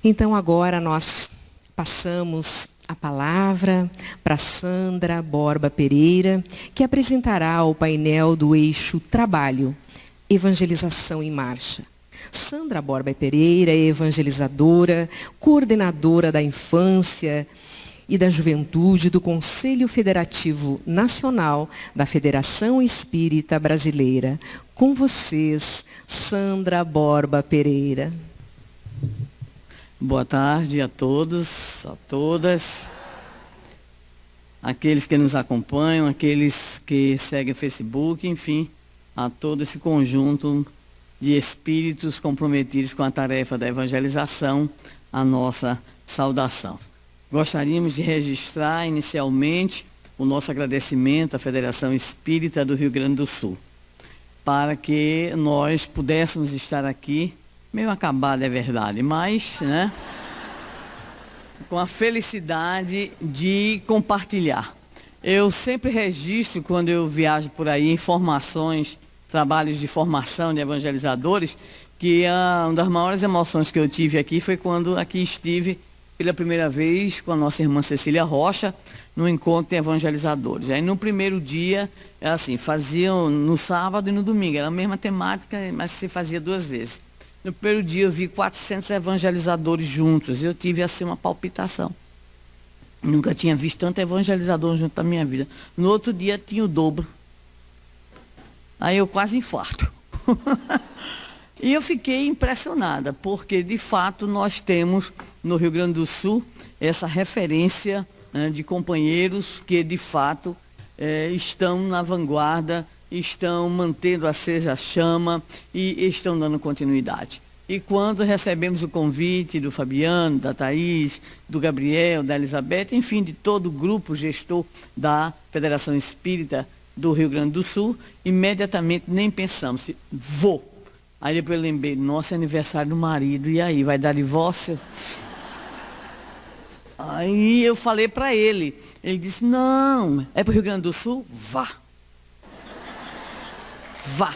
Então agora nós passamos a palavra para Sandra Borba Pereira, que apresentará o painel do eixo Trabalho, Evangelização em Marcha. Sandra Borba Pereira é evangelizadora, coordenadora da infância e da juventude do Conselho Federativo Nacional da Federação Espírita Brasileira. Com vocês, Sandra Borba Pereira. Boa tarde a todos, a todas, aqueles que nos acompanham, aqueles que seguem o Facebook, enfim, a todo esse conjunto de espíritos comprometidos com a tarefa da evangelização, a nossa saudação. Gostaríamos de registrar inicialmente o nosso agradecimento à Federação Espírita do Rio Grande do Sul, para que nós pudéssemos estar aqui, meio acabado é verdade, mas, né, com a felicidade de compartilhar. Eu sempre registro, quando eu viajo por aí, informações, trabalhos de formação de evangelizadores, que uma das maiores emoções que eu tive aqui foi quando aqui estive pela primeira vez com a nossa irmã Cecília Rocha, no encontro de evangelizadores. Aí no primeiro dia, assim, faziam no sábado e no domingo, era a mesma temática, mas se fazia 2 vezes. No primeiro dia eu vi 400 evangelizadores juntos, eu tive assim uma palpitação. Nunca tinha visto tanto evangelizador junto na minha vida. No outro dia tinha o dobro. Aí eu quase infarto. E eu fiquei impressionada, porque de fato nós temos no Rio Grande do Sul essa referência, né, de companheiros que de fato estão na vanguarda, estão mantendo acesa a chama e estão dando continuidade. E quando recebemos o convite do Fabiano, da Thaís, do Gabriel, da Elizabeth, enfim, de todo o grupo gestor da Federação Espírita do Rio Grande do Sul, imediatamente nem pensamos, vou. Aí depois eu lembrei, nosso aniversário do marido, e aí, vai dar divórcio? Aí eu falei para ele disse, não, é para o Rio Grande do Sul? Vá. Vá.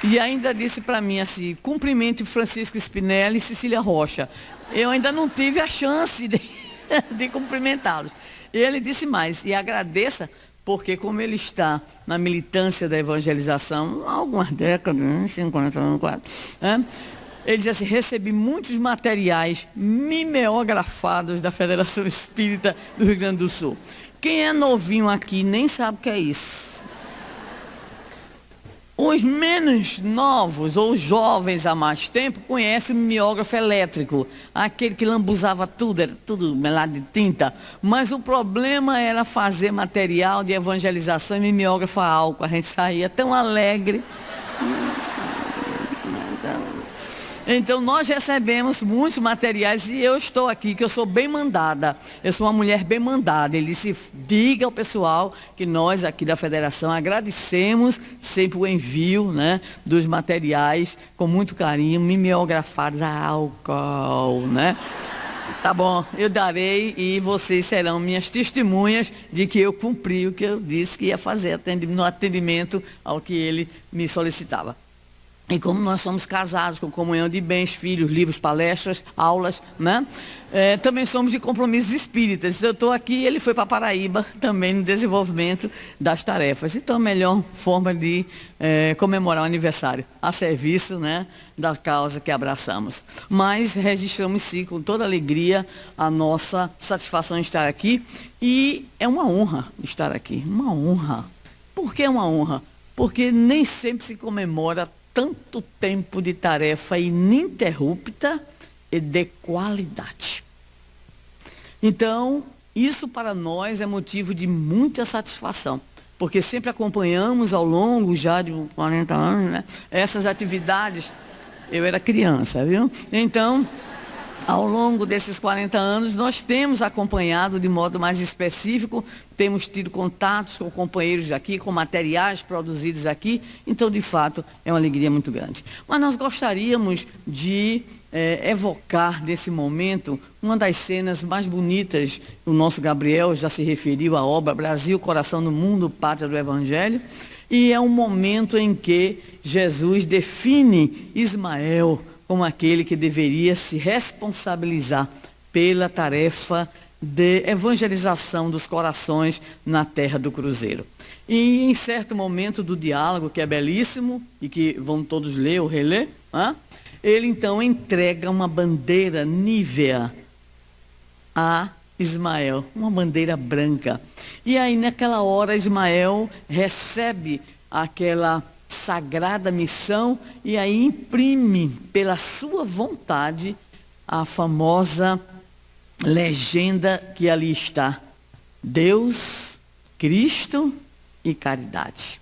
E ainda disse para mim assim, cumprimente Francisco Spinelli e Cecília Rocha. Eu ainda não tive a chance de cumprimentá-los. E ele disse mais, e agradeça, porque como ele está na militância da evangelização, há algumas décadas, 50 anos quase, né? Ele diz assim, recebi muitos materiais mimeografados da Federação Espírita do Rio Grande do Sul. Quem é novinho aqui nem sabe o que é isso. Os menos novos ou jovens há mais tempo conhecem o mimeógrafo elétrico, aquele que lambuzava tudo, era tudo melado de tinta. Mas o problema era fazer material de evangelização e mimeógrafo a álcool. A gente saía tão alegre. Então nós recebemos muitos materiais e eu estou aqui, que eu sou bem mandada. Eu sou uma mulher bem mandada. Ele disse, diga ao pessoal que nós aqui da Federação agradecemos sempre o envio, né, dos materiais com muito carinho, mimeografados a álcool, né? Tá bom, eu darei e vocês serão minhas testemunhas de que eu cumpri o que eu disse que ia fazer no atendimento ao que ele me solicitava. E como nós somos casados com comunhão de bens, filhos, livros, palestras, aulas, né? Também somos de compromissos espíritas. Eu estou aqui, ele foi para Paraíba também no desenvolvimento das tarefas. Então, a melhor forma de comemorar o aniversário, a serviço, né, da causa que abraçamos. Mas registramos sim, com toda alegria, a nossa satisfação em estar aqui. E é uma honra estar aqui, uma honra. Por que é uma honra? Porque nem sempre se comemora tanto tempo de tarefa ininterrupta e de qualidade. Então, isso para nós é motivo de muita satisfação, porque sempre acompanhamos ao longo já de 40 anos, né, essas atividades. Eu era criança, viu? Então, ao longo desses 40 anos, nós temos acompanhado de modo mais específico, temos tido contatos com companheiros daqui, com materiais produzidos aqui, então, de fato, é uma alegria muito grande. Mas nós gostaríamos de evocar desse momento uma das cenas mais bonitas. O nosso Gabriel já se referiu à obra Brasil, Coração do Mundo, Pátria do Evangelho, E é um momento em que Jesus define Ismael como aquele que deveria se responsabilizar pela tarefa de evangelização dos corações na terra do Cruzeiro. E em certo momento do diálogo, que é belíssimo, e que vão todos ler ou reler, ele então entrega uma bandeira nívea a Ismael, uma bandeira branca. E aí naquela hora Ismael recebe aquela sagrada missão e aí imprime pela sua vontade a famosa legenda que ali está: Deus, Cristo e caridade.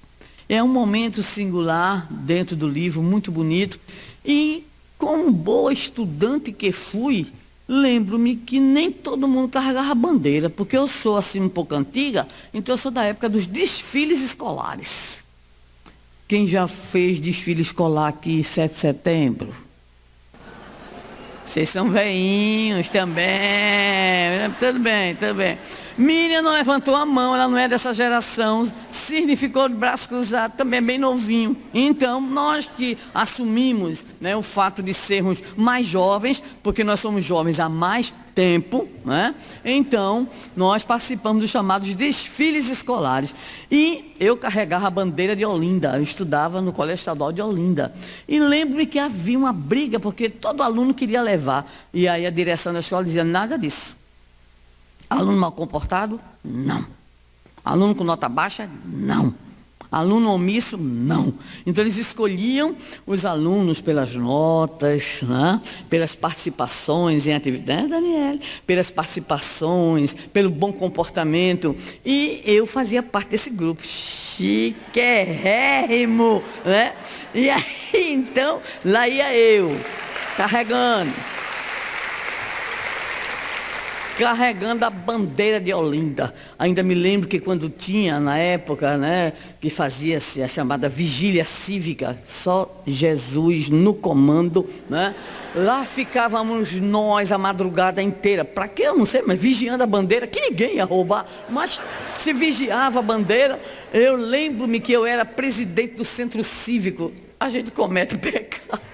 É um momento singular dentro do livro, muito bonito, e como boa estudante que fui, lembro-me que nem todo mundo carregava bandeira, porque eu sou assim um pouco antiga, então eu sou da época dos desfiles escolares. Quem já fez desfile escolar aqui 7 de setembro? Vocês são veinhos também. Tudo bem, tudo bem. Miriam não levantou a mão, ela não é dessa geração. Cirne ficou de braço cruzado, também é bem novinho. Então, nós que assumimos, né, o fato de sermos mais jovens, porque nós somos jovens há mais tempo, né? Então, nós participamos dos chamados desfiles escolares. E eu carregava a bandeira de Olinda, eu estudava no Colégio Estadual de Olinda. E lembro-me que havia uma briga, porque todo aluno queria levar. E aí a direção da escola dizia: nada disso. Aluno mal comportado? Não. Aluno com nota baixa? Não. Aluno omisso? Não. Então eles escolhiam os alunos pelas notas, né? Pelas participações em atividades, Daniele, pelas participações, pelo bom comportamento. E eu fazia parte desse grupo. Chiquérrimo, né? E aí, então, lá ia eu, carregando a bandeira de Olinda. Ainda me lembro que quando tinha, na época, né, que fazia-se a chamada vigília cívica, só Jesus no comando, né? Lá ficávamos nós a madrugada inteira. Para quê? Eu não sei, mas vigiando a bandeira, que ninguém ia roubar. Mas se vigiava a bandeira. Eu lembro-me que eu era presidente do centro cívico. A gente comete pecado.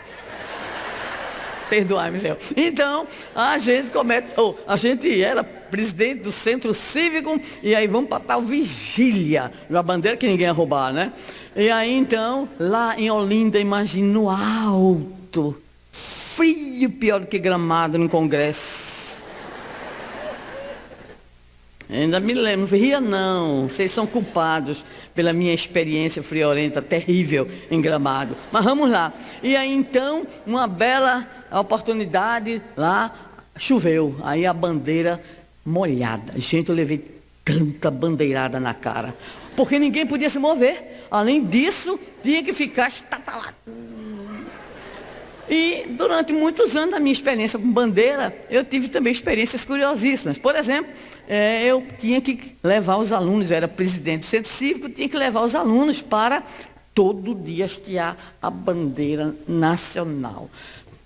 Perdoai-me, Senhor. Então, a gente era presidente do centro cívico, e aí vamos para tal vigília, a bandeira que ninguém ia roubar, né? E aí, então, lá em Olinda, imagina, no alto, frio, pior do que Gramado no Congresso. Ainda me lembro, não ria não, vocês são culpados pela minha experiência friorenta, terrível em Gramado. Mas vamos lá. E aí então, uma bela oportunidade lá, choveu. Aí a bandeira molhada. Gente, eu levei tanta bandeirada na cara, porque ninguém podia se mover. Além disso, tinha que ficar estatalado. E durante muitos anos da minha experiência com bandeira, eu tive também experiências curiosíssimas. Por exemplo, eu tinha que levar os alunos, eu era presidente do centro cívico, tinha que levar os alunos para todo dia hastear a bandeira nacional.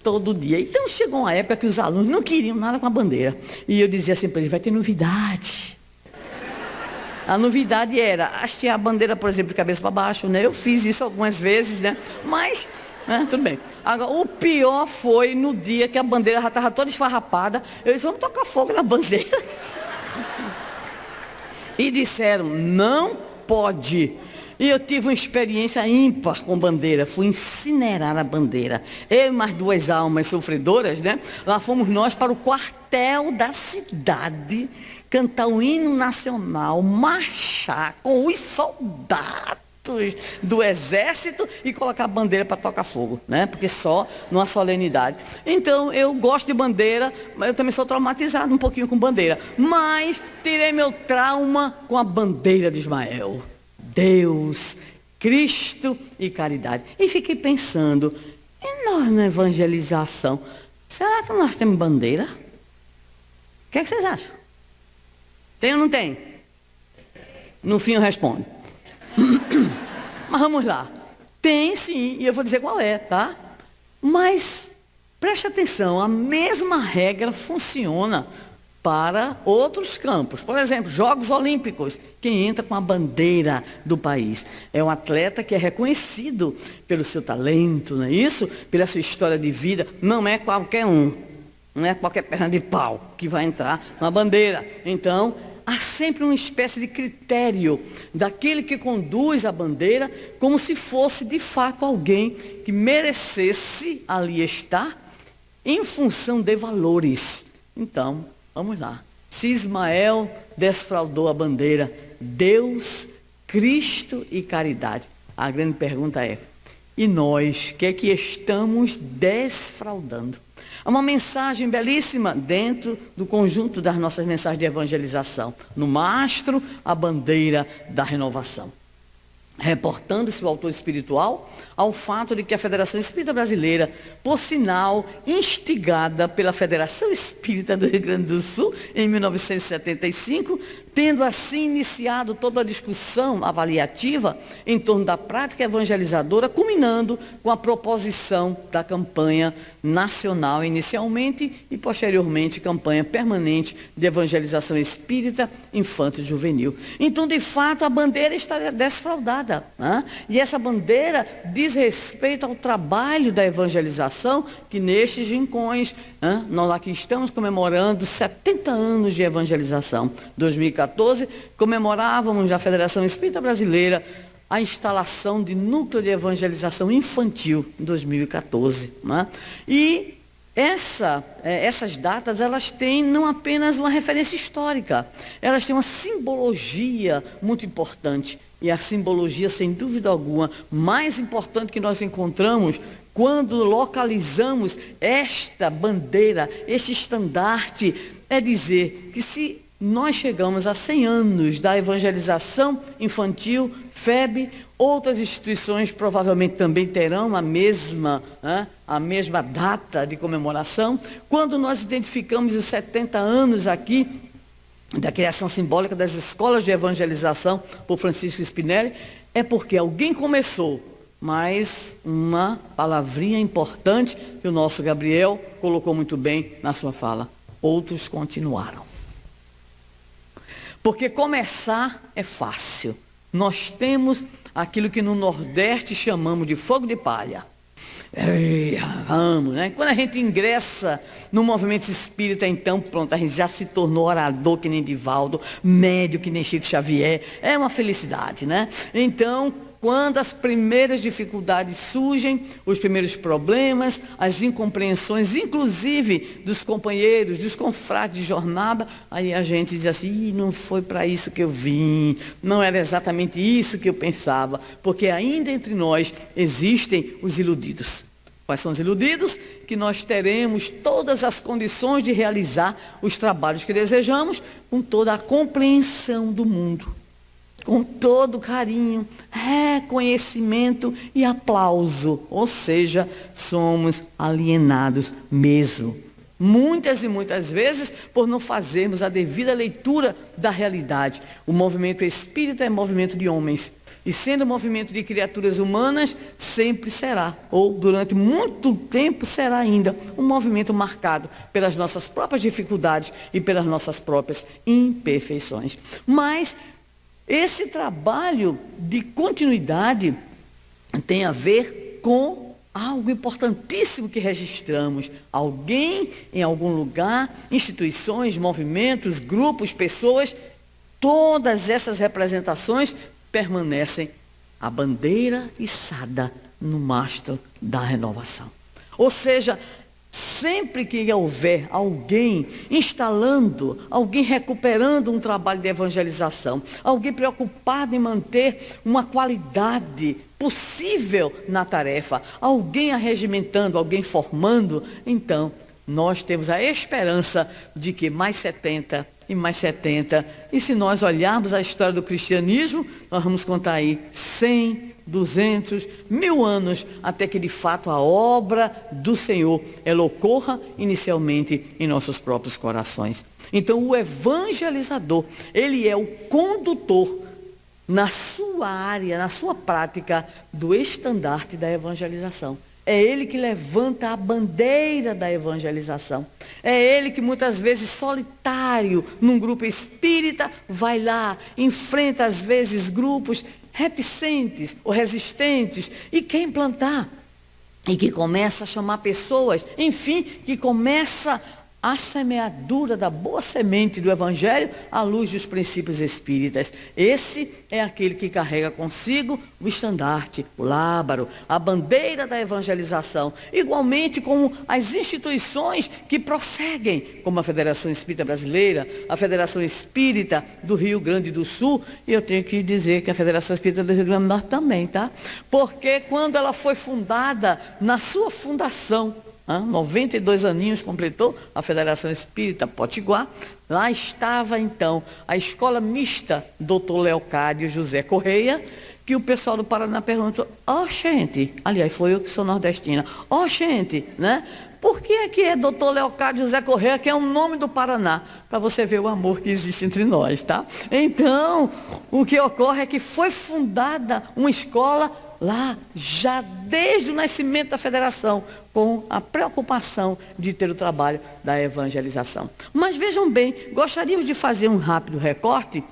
Todo dia. Então chegou uma época que os alunos não queriam nada com a bandeira. E eu dizia assim para eles: vai ter novidade. A novidade era hastear a bandeira, por exemplo, de cabeça para baixo, né? Eu fiz isso algumas vezes, né? Mas tudo bem. Agora, o pior foi no dia que a bandeira já estava toda esfarrapada. Eu disse: vamos tocar fogo na bandeira. E disseram: não pode. E eu tive uma experiência ímpar com bandeira. Fui incinerar a bandeira. Eu e mais 2 almas sofredoras, né? Lá fomos nós para o quartel da cidade, cantar o hino nacional, marchar com os soldados do exército e colocar a bandeira para tocar fogo, né? Porque só numa solenidade. Então, eu gosto de bandeira, mas eu também sou traumatizado um pouquinho com bandeira. Mas tirei meu trauma com a bandeira de Ismael. Deus, Cristo e caridade. E fiquei pensando, e nós na evangelização, será que nós temos bandeira? O que é que vocês acham? Tem ou não tem? No fim eu respondo. Mas vamos lá. Tem sim, e eu vou dizer qual é, tá? Mas preste atenção, a mesma regra funciona para outros campos. Por exemplo, Jogos Olímpicos, quem entra com a bandeira do país é um atleta que é reconhecido pelo seu talento, não é isso? Pela sua história de vida, não é qualquer um, não é qualquer perna de pau que vai entrar com a bandeira. Então, há sempre uma espécie de critério daquele que conduz a bandeira, como se fosse de fato alguém que merecesse ali estar em função de valores. Então, vamos lá. Se Ismael desfraudou a bandeira, Deus, Cristo e caridade. A grande pergunta é, e nós, o que é que estamos desfraudando? Há uma mensagem belíssima dentro do conjunto das nossas mensagens de evangelização. No mastro, a bandeira da renovação. Reportando-se o autor espiritual ao fato de que a Federação Espírita Brasileira, por sinal, instigada pela Federação Espírita do Rio Grande do Sul, em 1975, tendo assim iniciado toda a discussão avaliativa em torno da prática evangelizadora, culminando com a proposição da campanha nacional inicialmente e posteriormente campanha permanente de evangelização espírita infanto-juvenil. Então, de fato, a bandeira está desfraudada, né? E essa bandeira diz respeito ao trabalho da evangelização que nestes rincões, né? Nós aqui estamos comemorando 70 anos de evangelização. 2014, comemorávamos na Federação Espírita Brasileira a instalação de núcleo de evangelização infantil em 2014. Né? E essas datas, elas têm não apenas uma referência histórica, elas têm uma simbologia muito importante. E a simbologia, sem dúvida alguma, mais importante que nós encontramos quando localizamos esta bandeira, este estandarte, é dizer que se nós chegamos a 100 anos da evangelização infantil, FEB, outras instituições provavelmente também terão a mesma data de comemoração. Quando nós identificamos os 70 anos aqui da criação simbólica das escolas de evangelização por Francisco Spinelli, é porque alguém começou, mas uma palavrinha importante que o nosso Gabriel colocou muito bem na sua fala. Outros continuaram. Porque começar é fácil. Nós temos aquilo que no Nordeste chamamos de fogo de palha. Vamos, né? Quando a gente ingressa no movimento espírita, então pronto, a gente já se tornou orador que nem Divaldo, médio que nem Chico Xavier. É uma felicidade, né? Então, quando as primeiras dificuldades surgem, os primeiros problemas, as incompreensões, inclusive dos companheiros, dos confrades de jornada, aí a gente diz assim, não foi para isso que eu vim, não era exatamente isso que eu pensava, porque ainda entre nós existem os iludidos. Quais são os iludidos? Que nós teremos todas as condições de realizar os trabalhos que desejamos, com toda a compreensão do mundo, com todo carinho, reconhecimento e aplauso. Ou seja, somos alienados mesmo. Muitas e muitas vezes por não fazermos a devida leitura da realidade. O movimento espírita é movimento de homens. E sendo movimento de criaturas humanas, sempre será, ou durante muito tempo será ainda, um movimento marcado pelas nossas próprias dificuldades e pelas nossas próprias imperfeições. Mas esse trabalho de continuidade tem a ver com algo importantíssimo que registramos. Alguém, em algum lugar, instituições, movimentos, grupos, pessoas, todas essas representações permanecem a bandeira içada no mastro da renovação. Ou seja, sempre que houver alguém instalando, alguém recuperando um trabalho de evangelização, alguém preocupado em manter uma qualidade possível na tarefa, alguém arregimentando, alguém formando, então nós temos a esperança de que mais 70 e mais 70, e se nós olharmos a história do cristianismo, nós vamos contar aí 100, 200, 1000 anos, até que de fato a obra do Senhor ela ocorra inicialmente em nossos próprios corações. Então o evangelizador, ele é o condutor na sua área, na sua prática do estandarte da evangelização. É ele que levanta a bandeira da evangelização. É ele que muitas vezes solitário, num grupo espírita, vai lá, enfrenta às vezes grupos reticentes ou resistentes e quer implantar. E que começa a chamar pessoas, enfim, que começa a semeadura da boa semente do Evangelho à luz dos princípios espíritas. Esse é aquele que carrega consigo o estandarte, o lábaro, a bandeira da evangelização. Igualmente como as instituições que prosseguem, como a Federação Espírita Brasileira, a Federação Espírita do Rio Grande do Sul, e eu tenho que dizer que a Federação Espírita do Rio Grande do Norte também, tá? Porque quando ela foi fundada, na sua fundação, 92 aninhos completou a Federação Espírita Potiguar. Lá estava então a escola mista Dr. Leocádio José Correia, que o pessoal do Paraná perguntou: gente, aliás, foi eu que sou nordestina, gente, né? Por que aqui é Dr. Leocádio José Correia, que é o nome do Paraná? Para você ver o amor que existe entre nós, tá? Então, o que ocorre é que foi fundada uma escola lá, já desde o nascimento da federação, com a preocupação de ter o trabalho da evangelização. Mas vejam bem, gostaríamos de fazer um rápido recorte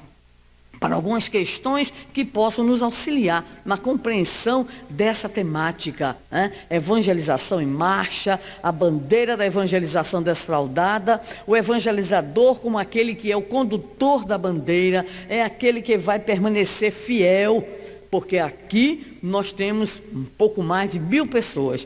para algumas questões que possam nos auxiliar na compreensão dessa temática, né? Evangelização em marcha, a bandeira da evangelização desfraudada, o evangelizador como aquele que é o condutor da bandeira, é aquele que vai permanecer fiel, porque aqui nós temos um pouco mais de 1.000 pessoas.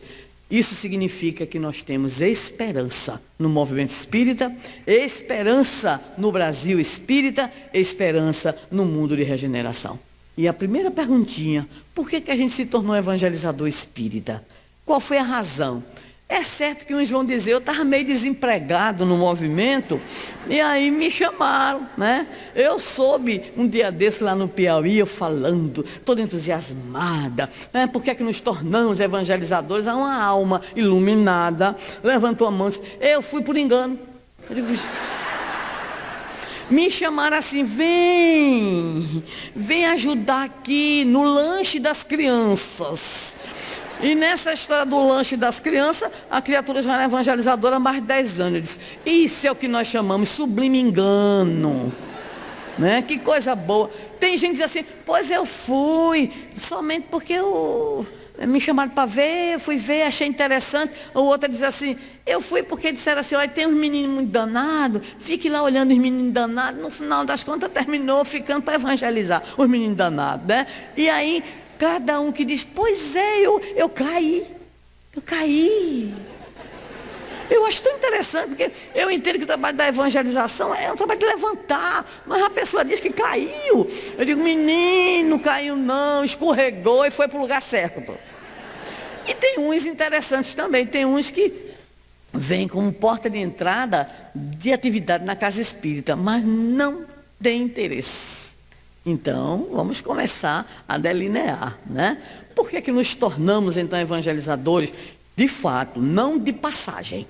Isso significa que nós temos esperança no movimento espírita, esperança no Brasil espírita, esperança no mundo de regeneração. E a primeira perguntinha: por que a gente se tornou evangelizador espírita? Qual foi a razão? É certo que uns vão dizer: eu estava meio desempregado no movimento e aí me chamaram, né? Eu soube um dia desse lá no Piauí, eu falando, toda entusiasmada, né? Por que é que nos tornamos evangelizadores? Há uma alma iluminada levantou a mão e disse: eu fui por engano. Eu digo: me chamaram assim, vem ajudar aqui no lanche das crianças. E nessa história do lanche das crianças, a criatura já era evangelizadora há mais de 10 anos. Eu disse: isso é o que nós chamamos sublime engano, né? Que coisa boa. Tem gente que diz assim: pois eu fui, somente porque me chamaram para ver, eu fui ver, achei interessante. O outro diz assim: eu fui porque disseram assim: olha, tem uns meninos muito danados, fique lá olhando os meninos danados. No final das contas terminou ficando para evangelizar os meninos danados, né? E aí cada um que diz: pois é, eu caí. Eu acho tão interessante, porque eu entendo que o trabalho da evangelização é um trabalho de levantar, mas a pessoa diz que caiu. Eu digo: menino, caiu não, escorregou e foi para o lugar certo. E tem uns interessantes também, tem uns que vêm como porta de entrada de atividade na casa espírita, mas não tem interesse. Então, vamos começar a delinear, né? Por que nos tornamos, então, evangelizadores? De fato, não de passagem.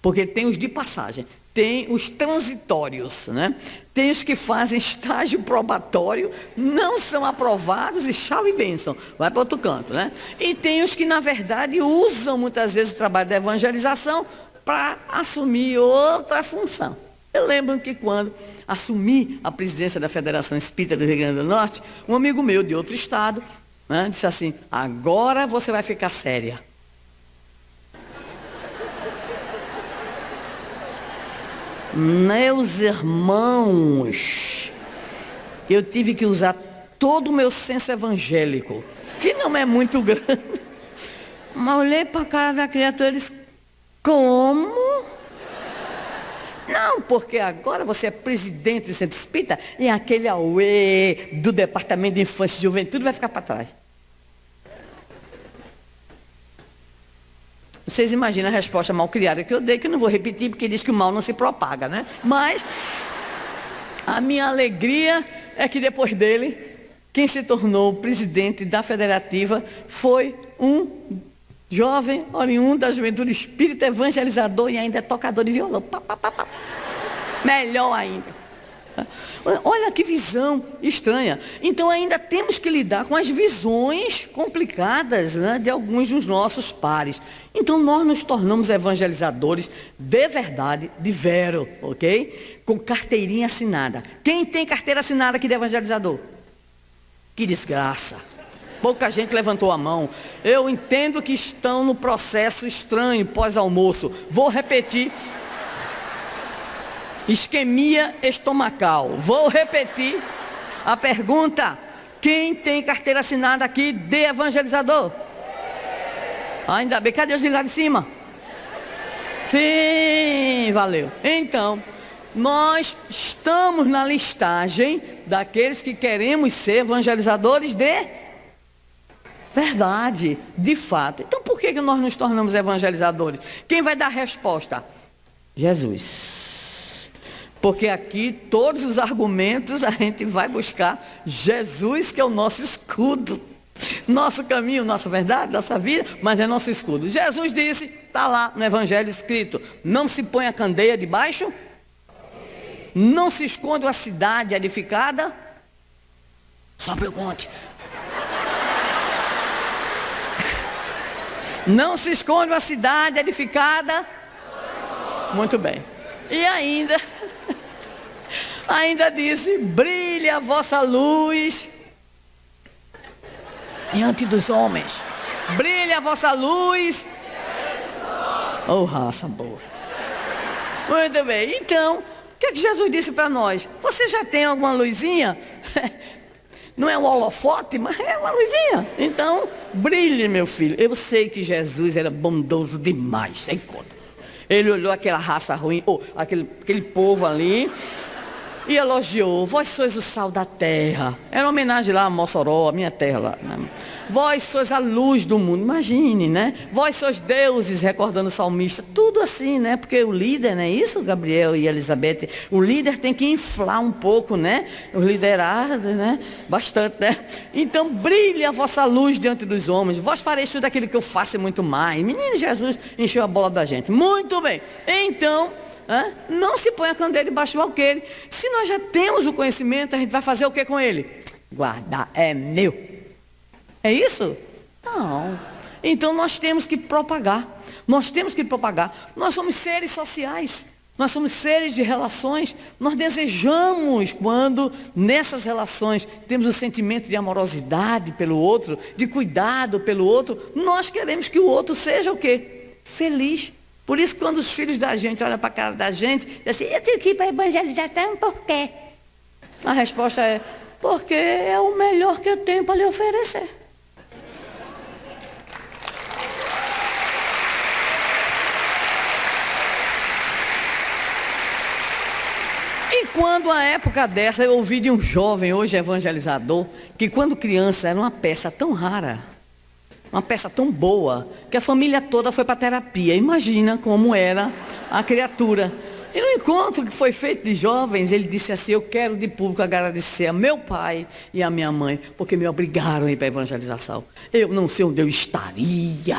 Porque tem os de passagem, tem os transitórios, né? Tem os que fazem estágio probatório, não são aprovados e tchau e bênção, vai para outro canto, né? E tem os que, na verdade, usam muitas vezes o trabalho da evangelização para assumir outra função. Eu lembro que quando assumi a presidência da Federação Espírita do Rio Grande do Norte, um amigo meu de outro estado, né, disse assim: agora você vai ficar séria. Meus irmãos, eu tive que usar todo o meu senso evangélico, que não é muito grande, mas olhei para a cara da criatura e disse: como? Não, porque agora você é presidente do Centro Espírita e aquele auê do Departamento de Infância e Juventude vai ficar para trás. Vocês imaginam a resposta mal criada que eu dei, que eu não vou repetir, porque diz que o mal não se propaga, né? Mas a minha alegria é que depois dele, quem se tornou presidente da federativa foi um jovem oriundo da juventude espírita, evangelizador e ainda é tocador de violão. Melhor ainda. Olha que visão estranha. Então ainda temos que lidar com as visões complicadas, né, de alguns dos nossos pares. Então nós nos tornamos evangelizadores de verdade, de vero, ok? Com carteirinha assinada. Quem tem carteira assinada aqui de evangelizador? Que desgraça. Pouca gente levantou a mão. Eu entendo que estão no processo estranho pós-almoço. Vou repetir. Isquemia estomacal. Vou repetir a pergunta. Quem tem carteira assinada aqui de evangelizador? Ainda bem. Cadê os de lá de cima? Sim, valeu. Então, nós estamos na listagem daqueles que queremos ser evangelizadores de verdade, de fato. Então, por que nós nos tornamos evangelizadores? Quem vai dar a resposta? Jesus. Porque aqui todos os argumentos a gente vai buscar Jesus, que é o nosso escudo. Nosso caminho, nossa verdade, nossa vida, mas é nosso escudo. Jesus disse, está lá no Evangelho escrito, não se põe a candeia debaixo, não se esconde a cidade edificada sobre o monte. Não se esconde a cidade edificada. Muito bem. E ainda disse, brilhe a vossa luz diante dos homens. Brilhe a vossa luz. Oh, raça boa. Muito bem. Então, o que é que Jesus disse para nós? Você já tem alguma luzinha? Não é um holofote, mas é uma luzinha. Então, brilhe, meu filho. Eu sei que Jesus era bondoso demais, sem conta. Ele olhou aquela raça ruim, aquele povo ali, e elogiou. Vós sois o sal da terra. Era uma homenagem lá a Mossoró, a minha terra lá, né? Vós sois a luz do mundo. Imagine, né? Vós sois deuses, recordando o salmista. Tudo assim, né? Porque o líder, não é isso, Gabriel e Elizabeth? O líder tem que inflar um pouco, né? Os liderados, né? Bastante, né? Então, brilhe a vossa luz diante dos homens. Vós fareis tudo aquilo que eu faço e muito mais. Menino, Jesus encheu a bola da gente. Muito bem. Então, não se põe a candeia debaixo do alqueire. Se nós já temos o conhecimento, a gente vai fazer o que com ele? Guardar. É meu. É isso? Não. Então nós temos que propagar. Nós temos que propagar. Nós somos seres sociais. Nós somos seres de relações. Nós desejamos, quando nessas relações temos o sentimento de amorosidade pelo outro, de cuidado pelo outro, nós queremos que o outro seja o quê? Feliz. Por isso, quando os filhos da gente olham para a cara da gente, dizem assim, eu tenho que ir para a evangelização, por quê? A resposta é, porque é o melhor que eu tenho para lhe oferecer. E quando a época dessa, eu ouvi de um jovem, hoje evangelizador, que quando criança era uma peça tão rara, uma peça tão boa, que a família toda foi para a terapia. Imagina como era a criatura. E no encontro que foi feito de jovens, ele disse assim, eu quero de público agradecer a meu pai e a minha mãe, porque me obrigaram a ir para a evangelização. Eu não sei onde eu estaria.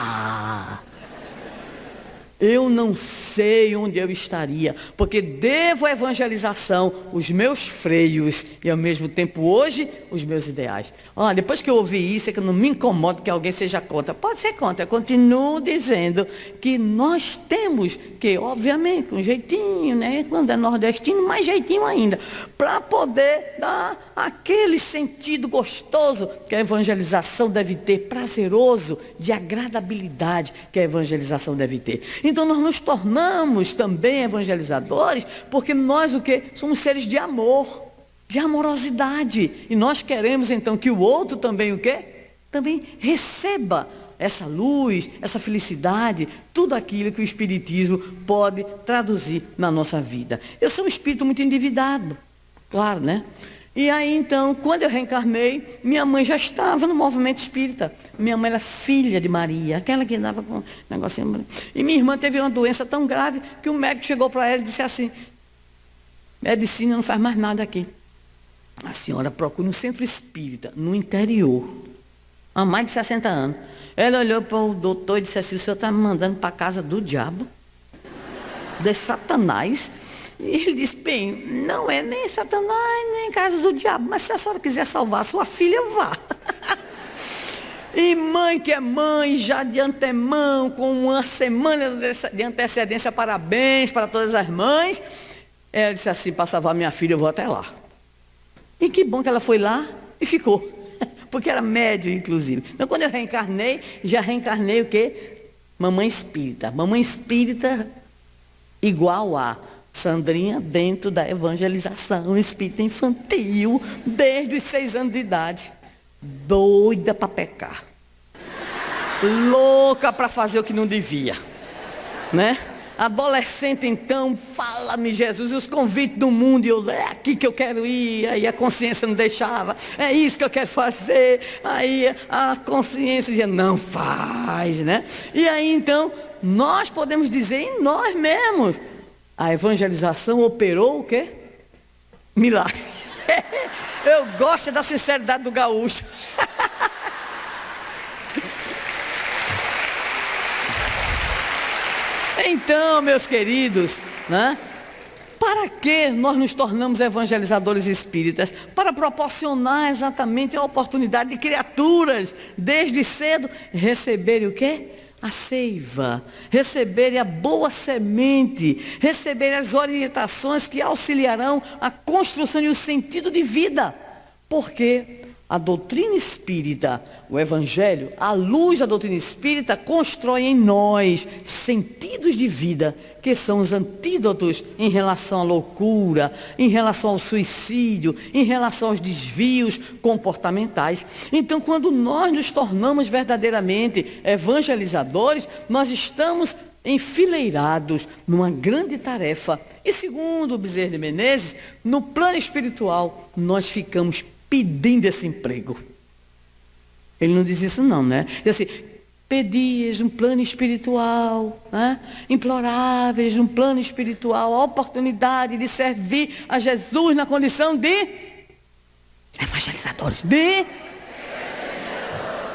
Eu não sei onde eu estaria, porque devo à evangelização os meus freios e ao mesmo tempo hoje os meus ideais. Olha, depois que eu ouvi isso, é que eu não me incomodo que alguém seja contra. Pode ser contra, eu continuo dizendo que nós temos que, obviamente, com jeitinho, né? Quando é nordestino, mais jeitinho ainda, para poder dar aquele sentido gostoso que a evangelização deve ter, prazeroso, de agradabilidade que a evangelização deve ter. Então nós nos tornamos também evangelizadores, porque nós o quê? Somos seres de amor, de amorosidade. E nós queremos então que o outro também o quê? Também receba essa luz, essa felicidade, tudo aquilo que o Espiritismo pode traduzir na nossa vida. Eu sou um espírito muito endividado, claro, né? E aí, então, quando eu reencarnei, minha mãe já estava no movimento espírita. Minha mãe era filha de Maria, aquela que andava com um negocinho. E minha irmã teve uma doença tão grave que o médico chegou para ela e disse assim, medicina não faz mais nada aqui. A senhora procura um centro espírita, no interior, há mais de 60 anos. Ela olhou para o doutor e disse assim, o senhor está me mandando para a casa do diabo, de Satanás. E ele disse, bem, não é nem Satanás, nem casa do diabo, mas se a senhora quiser salvar a sua filha, vá. E mãe que é mãe, já de antemão, com uma semana de antecedência, parabéns para todas as mães. Ela disse assim, para salvar minha filha, eu vou até lá. E que bom que ela foi lá e ficou. Porque era médium, inclusive. Então, quando eu reencarnei, já reencarnei o quê? Mamãe espírita. Mamãe espírita igual a Sandrinha dentro da evangelização espírita infantil, desde os 6 anos de idade. Doida para pecar. Louca para fazer o que não devia. Né? Adolescente, então, fala-me Jesus, os convites do mundo, e eu, é aqui que eu quero ir, aí a consciência não deixava, é isso que eu quero fazer, aí a consciência dizia, não faz, né? E aí, então, nós podemos dizer em nós mesmos, a evangelização operou o quê? Milagre. Eu gosto da sinceridade do gaúcho. Então, meus queridos, né? Para que nós nos tornamos evangelizadores espíritas? Para proporcionar exatamente a oportunidade de criaturas, desde cedo, receberem o quê? A seiva, receberem a boa semente, receberem as orientações que auxiliarão a construção de um sentido de vida. Porque a doutrina espírita, o evangelho, à luz da doutrina espírita, constrói em nós sentidos de vida, que são os antídotos em relação à loucura, em relação ao suicídio, em relação aos desvios comportamentais. Então, quando nós nos tornamos verdadeiramente evangelizadores, nós estamos enfileirados numa grande tarefa. E segundo o Bezerra de Menezes, no plano espiritual, nós ficamos pedindo esse emprego. Ele não diz isso não, né? Diz assim, pedias um plano espiritual, né? Imploráveis um plano espiritual, a oportunidade de servir a Jesus na condição de evangelizadores.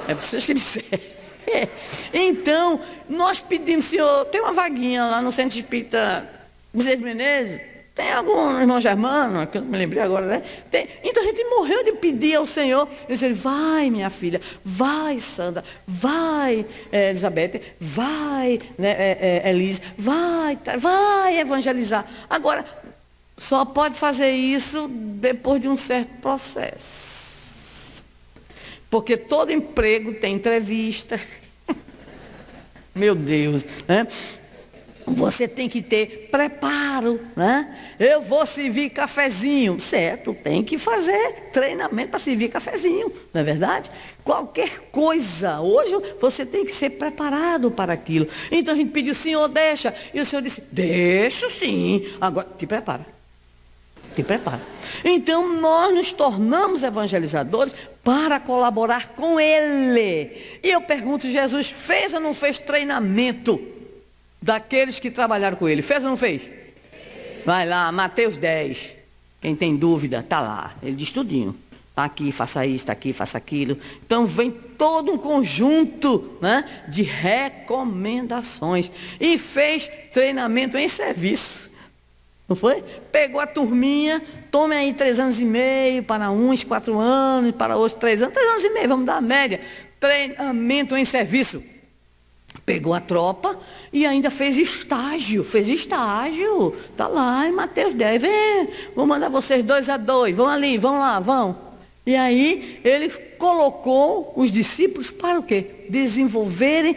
É vocês que disseram. Então, nós pedimos, Senhor, tem uma vaguinha lá no Centro Espírita Bezerra de Menezes. Tem algum irmão Germano, que eu não me lembrei agora, né? Tem. Então a gente morreu de pedir ao Senhor. Eu disse, vai minha filha, vai Sandra, vai Elizabeth, vai Elise, vai evangelizar. Agora, só pode fazer isso depois de um certo processo. Porque todo emprego tem entrevista. Meu Deus, né? Você tem que ter preparo, né? Eu vou servir cafezinho, certo? Tem que fazer treinamento para servir cafezinho, não é verdade? Qualquer coisa, hoje você tem que ser preparado para aquilo. Então a gente pediu, Senhor, deixa. E o Senhor disse, deixo sim. Agora, te prepara. Te prepara. Então nós nos tornamos evangelizadores para colaborar com Ele. E eu pergunto, Jesus fez ou não fez treinamento daqueles que trabalharam com ele? Fez ou não fez? Vai lá, Mateus 10. Quem tem dúvida, está lá. Ele diz tudinho. Está aqui, faça isso, está aqui, faça aquilo. Então vem todo um conjunto, né, de recomendações. E fez treinamento em serviço. Não foi? Pegou a turminha, tome aí 3 anos e meio, para uns 4 anos, para outros 3 anos. 3 anos e meio, vamos dar a média. Treinamento em serviço. Pegou a tropa e ainda fez estágio, está lá em Mateus 10, vem, vou mandar vocês 2 a 2, vão ali, vão lá, vão. E aí ele colocou os discípulos para o quê? Desenvolverem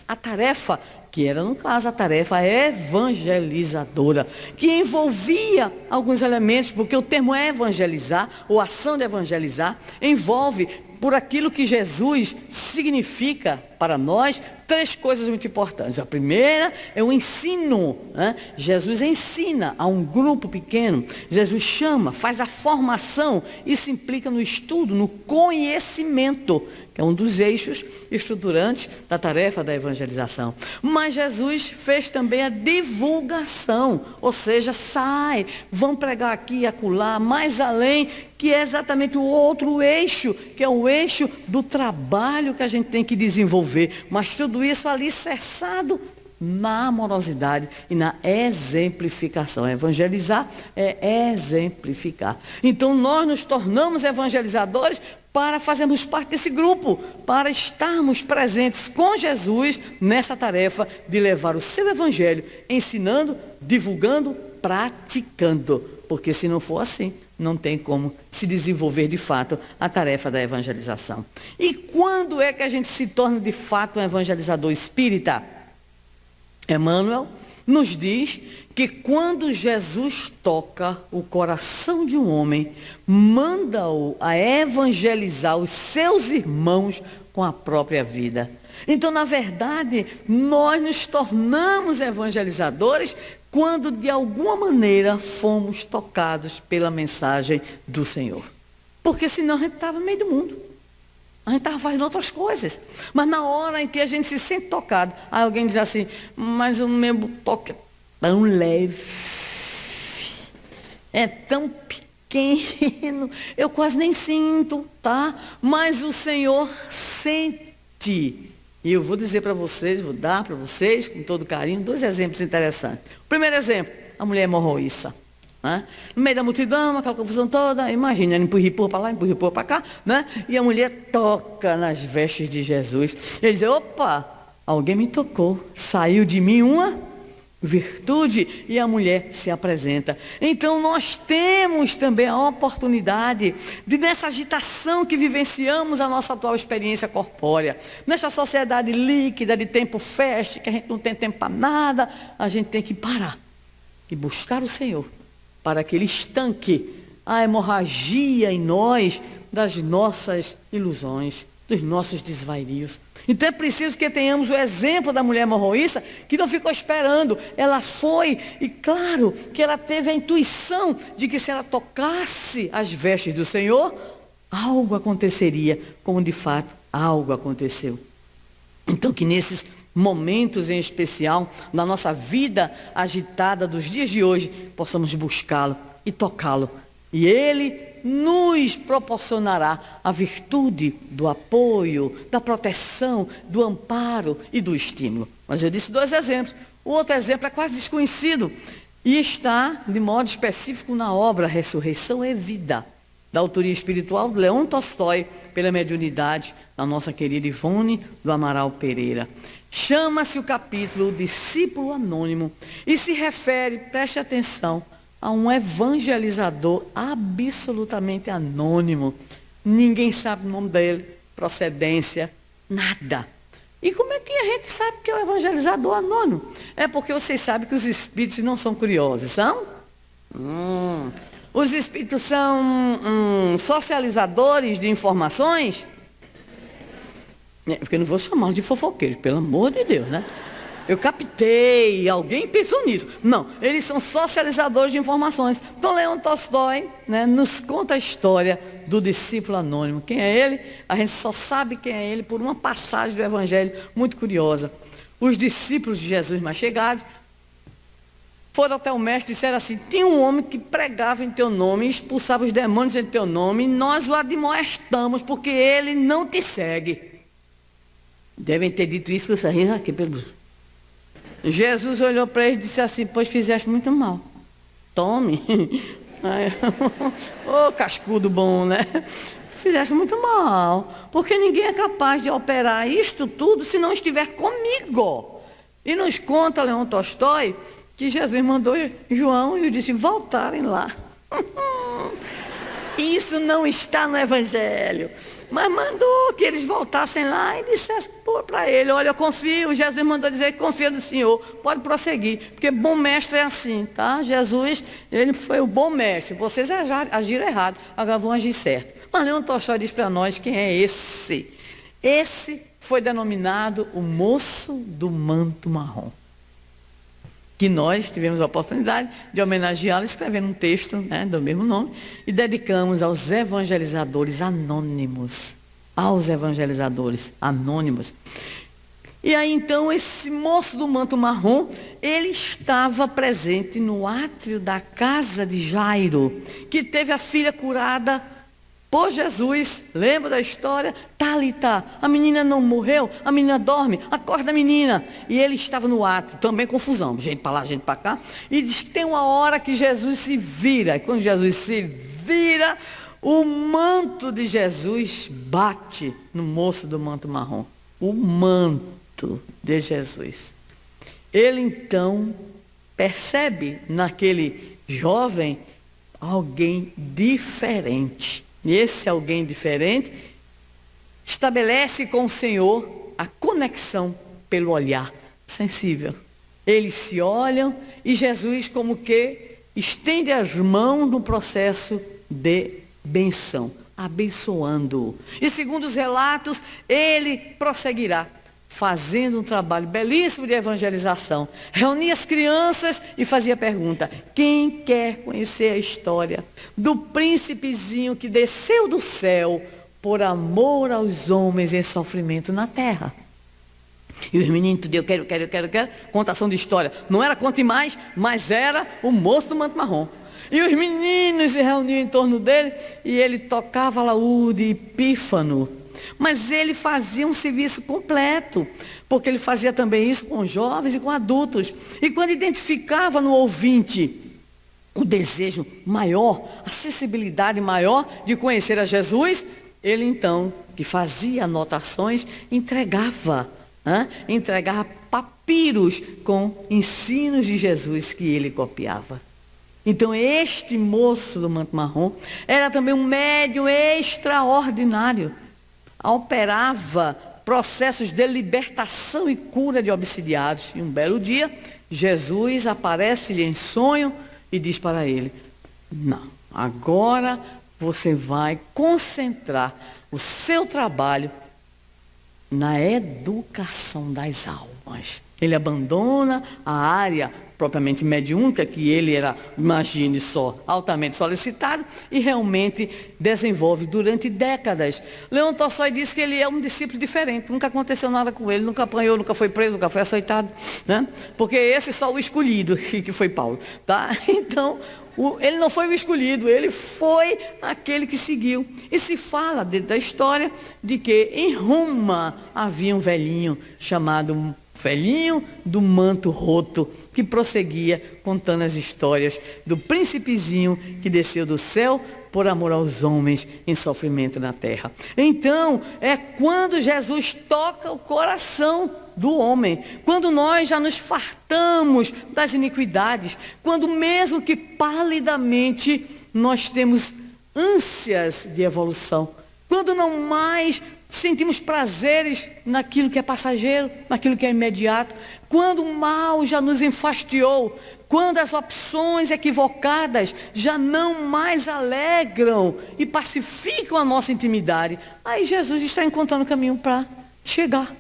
a tarefa, que era no caso a tarefa evangelizadora, que envolvia alguns elementos, porque o termo evangelizar, ou ação de evangelizar, envolve por aquilo que Jesus significa para nós, 3 coisas muito importantes. A primeira é o ensino, né? Jesus ensina a um grupo pequeno, Jesus chama, faz a formação, isso implica no estudo, no conhecimento, que é um dos eixos estruturantes da tarefa da evangelização. Mas Jesus fez também a divulgação, ou seja, sai, vão pregar aqui e acolá, mais além, que é exatamente o outro eixo, que é o eixo do trabalho que a gente tem que desenvolver. Mas tudo isso alicerçado na amorosidade e na exemplificação. Evangelizar é exemplificar. Então nós nos tornamos evangelizadores para fazermos parte desse grupo, para estarmos presentes com Jesus nessa tarefa de levar o seu evangelho, ensinando, divulgando, praticando. Porque se não for assim, não tem como se desenvolver de fato a tarefa da evangelização. E quando é que a gente se torna de fato um evangelizador espírita? Emmanuel nos diz que quando Jesus toca o coração de um homem, manda-o a evangelizar os seus irmãos com a própria vida. Então, na verdade, nós nos tornamos evangelizadores quando de alguma maneira fomos tocados pela mensagem do Senhor. Porque senão a gente estava no meio do mundo. A gente estava fazendo outras coisas. Mas na hora em que a gente se sente tocado, aí alguém diz assim, mas o meu toque é tão leve, é tão pequeno, eu quase nem sinto, tá? Mas o Senhor sente. E eu vou dizer para vocês, vou dar para vocês, com todo carinho, 2 exemplos interessantes. O primeiro exemplo, a mulher hemorroíça. Né? No meio da multidão, aquela confusão toda, imagina, empurra para lá, empurra para cá, né? E a mulher toca nas vestes de Jesus. Ele diz, opa, alguém me tocou, saiu de mim uma virtude, e a mulher se apresenta. Então nós temos também a oportunidade de, nessa agitação que vivenciamos a nossa atual experiência corpórea, nesta sociedade líquida de tempo fast, que a gente não tem tempo para nada, a gente tem que parar e buscar o Senhor para que Ele estanque a hemorragia em nós das nossas ilusões, dos nossos desvarios. Então é preciso que tenhamos o exemplo da mulher hemorroíça, que não ficou esperando, ela foi, e claro que ela teve a intuição de que se ela tocasse as vestes do Senhor, algo aconteceria, como de fato algo aconteceu. Então que nesses momentos em especial, na nossa vida agitada dos dias de hoje, possamos buscá-lo e tocá-lo, e Ele nos proporcionará a virtude do apoio, da proteção, do amparo e do estímulo. Mas eu disse 2 exemplos. O outro exemplo é quase desconhecido e está, de modo específico, na obra Ressurreição e Vida, da autoria espiritual de Leon Tolstói, pela mediunidade da nossa querida Ivone do Amaral Pereira. Chama-se o capítulo Discípulo Anônimo e se refere, preste atenção, a um evangelizador absolutamente anônimo. Ninguém sabe o nome dele, procedência, nada. E como é que a gente sabe que é um evangelizador anônimo? É porque vocês sabem que os espíritos não são curiosos, são? Os espíritos são socializadores de informações? Porque eu não vou chamá-los de fofoqueiros, pelo amor de Deus, né? Eu captei, alguém pensou nisso. Não, eles são socializadores de informações. Então, Leon Tolstói, né, nos conta a história do discípulo anônimo. Quem é ele? A gente só sabe quem é ele por uma passagem do Evangelho muito curiosa. Os discípulos de Jesus mais chegados foram até o mestre e disseram assim, tem um homem que pregava em teu nome, expulsava os demônios em teu nome, e nós o admoestamos porque ele não te segue. Devem ter dito isso com essa risa aqui pelos... Jesus olhou para ele e disse assim, pois fizeste muito mal. Tome. Ô, cascudo bom, né? Fizeste muito mal. Porque ninguém é capaz de operar isto tudo se não estiver comigo. E nos conta Leon Tolstói que Jesus mandou João e disse, voltarem lá. Isso não está no Evangelho. Mas mandou que eles voltassem lá e dissessem para ele, olha, eu confio, Jesus mandou dizer que confia no Senhor, pode prosseguir, porque bom mestre é assim, tá? Jesus, ele foi o bom mestre, vocês agiram errado, agora vão agir certo. Mas Leon Tolstói diz para nós quem é esse. Esse foi denominado o moço do manto marrom, que nós tivemos a oportunidade de homenageá-lo escrevendo um texto, né, do mesmo nome, e dedicamos aos evangelizadores anônimos. Aos evangelizadores anônimos. E aí então esse moço do manto marrom, ele estava presente no átrio da casa de Jairo, que teve a filha curada por Jesus. Lembra da história? Tálita, a menina não morreu, a menina dorme, acorda a menina. E ele estava no ato, também confusão, gente para lá, gente para cá. E diz que tem uma hora que Jesus se vira. E quando Jesus se vira, o manto de Jesus bate no moço do manto marrom. O manto de Jesus. Ele então percebe naquele jovem alguém diferente. E esse alguém diferente estabelece com o Senhor a conexão pelo olhar sensível. Eles se olham e Jesus como que estende as mãos no processo de benção, abençoando-o. E segundo os relatos, ele prosseguirá fazendo um trabalho belíssimo de evangelização. Reunia as crianças e fazia pergunta: quem quer conhecer a história do príncipezinho que desceu do céu por amor aos homens em sofrimento na terra? E os meninos, eu quero. Contação de história. Não era conte mais, mas era o moço do manto marrom. E os meninos se reuniam em torno dele e ele tocava alaúde, epífano. Mas ele fazia um serviço completo, porque ele fazia também isso com jovens e com adultos. E quando identificava no ouvinte o desejo maior, a sensibilidade maior de conhecer a Jesus, ele então, que fazia anotações, entregava papiros com ensinos de Jesus que ele copiava. Então este moço do manto marrom era também um médium extraordinário. Operava processos de libertação e cura de obsidiados. E um belo dia, Jesus aparece-lhe em sonho e diz para ele: não, agora você vai concentrar o seu trabalho na educação das almas. Ele abandona a área propriamente mediúnica, que ele era, imagine só, altamente solicitado, e realmente desenvolve durante décadas. Leon Tolstói disse que ele é um discípulo diferente, nunca aconteceu nada com ele, nunca apanhou, nunca foi preso, nunca foi açoitado, né? Porque esse é só o escolhido, que foi Paulo, tá? Então, ele não foi o escolhido, ele foi aquele que seguiu. E se fala dentro da história de que em Roma havia um velhinho chamado velhinho do manto roto, que prosseguia contando as histórias do príncipezinho que desceu do céu por amor aos homens em sofrimento na terra. Então, é quando Jesus toca o coração do homem, quando nós já nos fartamos das iniquidades, quando mesmo que palidamente nós temos ânsias de evolução, quando não mais sentimos prazeres naquilo que é passageiro, naquilo que é imediato, quando o mal já nos enfastiou, quando as opções equivocadas já não mais alegram e pacificam a nossa intimidade, aí Jesus está encontrando o caminho para chegar.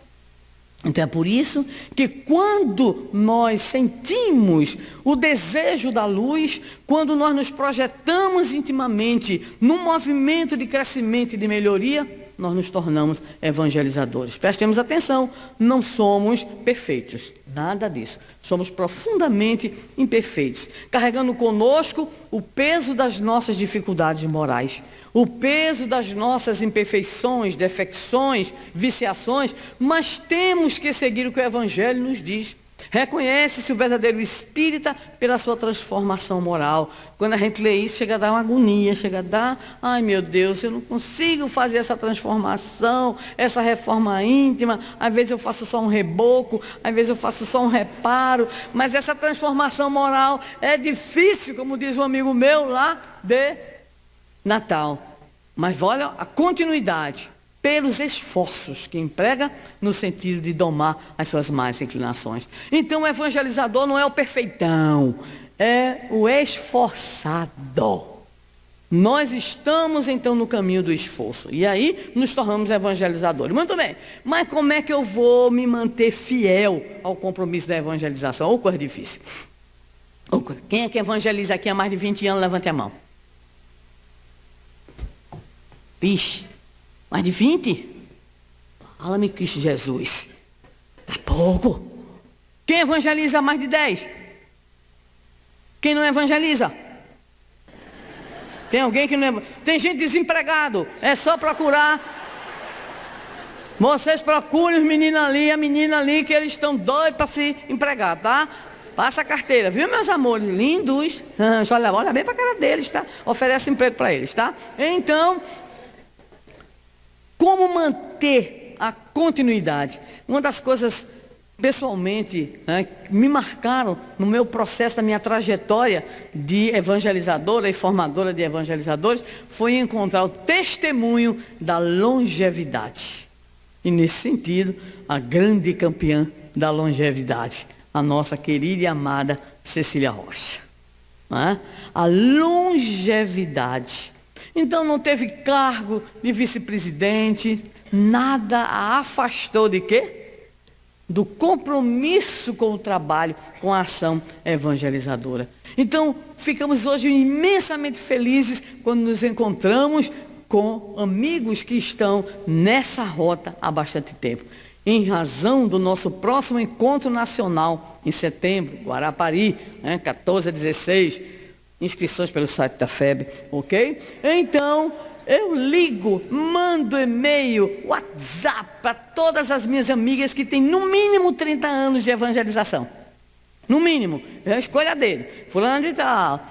Então é por isso que quando nós sentimos o desejo da luz, quando nós nos projetamos intimamente num movimento de crescimento e de melhoria, nós nos tornamos evangelizadores. Prestemos atenção, não somos perfeitos, nada disso. Somos profundamente imperfeitos, carregando conosco o peso das nossas dificuldades morais, o peso das nossas imperfeições, defecções, viciações, mas temos que seguir o que o Evangelho nos diz. Reconhece-se o verdadeiro espírita pela sua transformação moral. Quando a gente lê isso, chega a dar uma agonia, chega a dar: ai meu Deus, eu não consigo fazer essa transformação, essa reforma íntima. Às vezes eu faço só um reboco, às vezes eu faço só um reparo, mas essa transformação moral é difícil, como diz um amigo meu lá de Natal. Mas olha a continuidade. Pelos esforços que emprega no sentido de domar as suas más inclinações. Então o evangelizador não é o perfeitão, é o esforçado. Nós estamos então no caminho do esforço, e aí nos tornamos evangelizadores. Muito bem, mas como é que eu vou me manter fiel ao compromisso da evangelização? Ou coisa difícil. Quem é que evangeliza aqui há mais de 20 anos? Levante a mão. Vixe. Mais de 20? Fala-me, Cristo Jesus. Tá pouco. Quem evangeliza há mais de 10? Quem não evangeliza? Tem alguém que não é... Tem gente desempregado. É só procurar. Vocês procurem os meninos ali, a menina ali, que eles estão doidos para se empregar, tá? Passa a carteira, viu, meus amores? Lindos. Olha bem para a cara deles, tá? Oferece emprego para eles, tá? Então, como manter a continuidade? Uma das coisas, pessoalmente, né, me marcaram no meu processo, na minha trajetória de evangelizadora e formadora de evangelizadores, foi encontrar o testemunho da longevidade. E nesse sentido, a grande campeã da longevidade, a nossa querida e amada Cecília Rocha. A longevidade. Então não teve cargo de vice-presidente, nada a afastou de quê? Do compromisso com o trabalho, com a ação evangelizadora. Então, ficamos hoje imensamente felizes quando nos encontramos com amigos que estão nessa rota há bastante tempo. Em razão do nosso próximo encontro nacional, em setembro, Guarapari, 14 a 16, inscrições pelo site da FEB, ok? Então, eu ligo, mando e-mail, WhatsApp para todas as minhas amigas que têm no mínimo 30 anos de evangelização. No mínimo, é a escolha dele. Fulano de tal.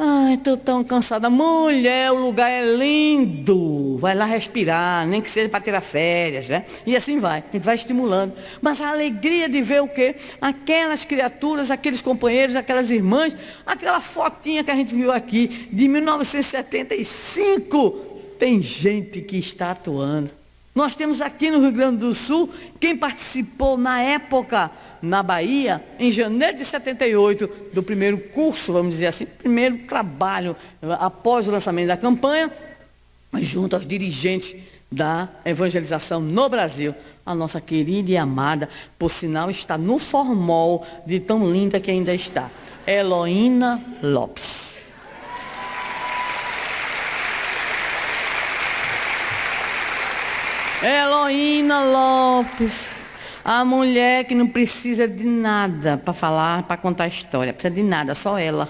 Ai, estou tão cansada. Mulher, o lugar é lindo. Vai lá respirar, nem que seja para tirar férias, né? E assim vai, a gente vai estimulando. Mas a alegria de ver o quê? Aquelas criaturas, aqueles companheiros, aquelas irmãs, aquela fotinha que a gente viu aqui, de 1975, tem gente que está atuando. Nós temos aqui no Rio Grande do Sul, quem participou na época, na Bahia, em janeiro de 78, do primeiro curso, vamos dizer assim, primeiro trabalho após o lançamento da campanha, junto aos dirigentes da evangelização no Brasil, a nossa querida e amada, por sinal está no formol de tão linda que ainda está, Heloína Lopes. Heloína Lopes, a mulher que não precisa de nada para falar, para contar a história, precisa de nada, só ela.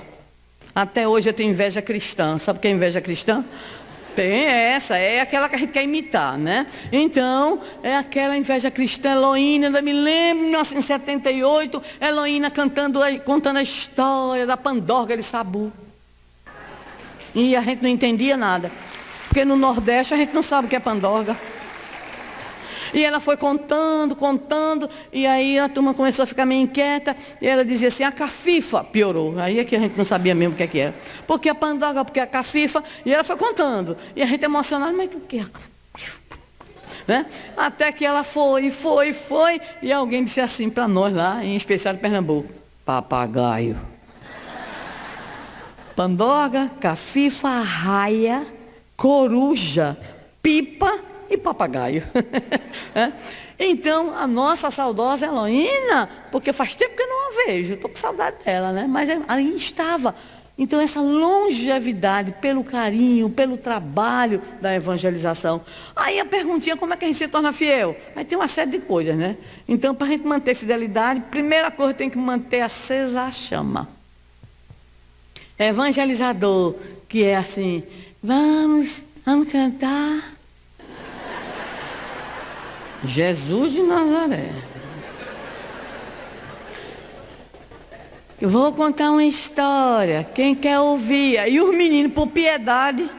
Até hoje eu tenho inveja cristã. Sabe o que é inveja cristã? Tem essa, é aquela que a gente quer imitar, né? Então, é aquela inveja cristã. Heloína, ainda me lembro, em 1978, Heloína contando a história da pandorga de Sabu. E a gente não entendia nada, porque no Nordeste a gente não sabe o que é pandorga. E ela foi contando, e aí a turma começou a ficar meio inquieta, e ela dizia assim, a cafifa piorou. Aí é que a gente não sabia mesmo o que é que era. Porque a pandorga, porque a cafifa, e ela foi contando. E a gente emocionado, mas o que é? Né? Até que ela foi, e alguém disse assim para nós lá, em especial de Pernambuco, papagaio. Pandorga, cafifa, arraia, coruja, pipa e papagaio. Então, a nossa saudosa Heloína, porque faz tempo que eu não a vejo, estou com saudade dela, né? Mas aí estava. Então, essa longevidade pelo carinho, pelo trabalho da evangelização. Aí a perguntinha, como é que a gente se torna fiel? Aí tem uma série de coisas, né? Então, para a gente manter fidelidade, primeira coisa, tem que manter acesa a chama. Evangelizador, que é assim, vamos cantar. Jesus de Nazaré. Eu vou contar uma história. Quem quer ouvir? E os meninos, por piedade.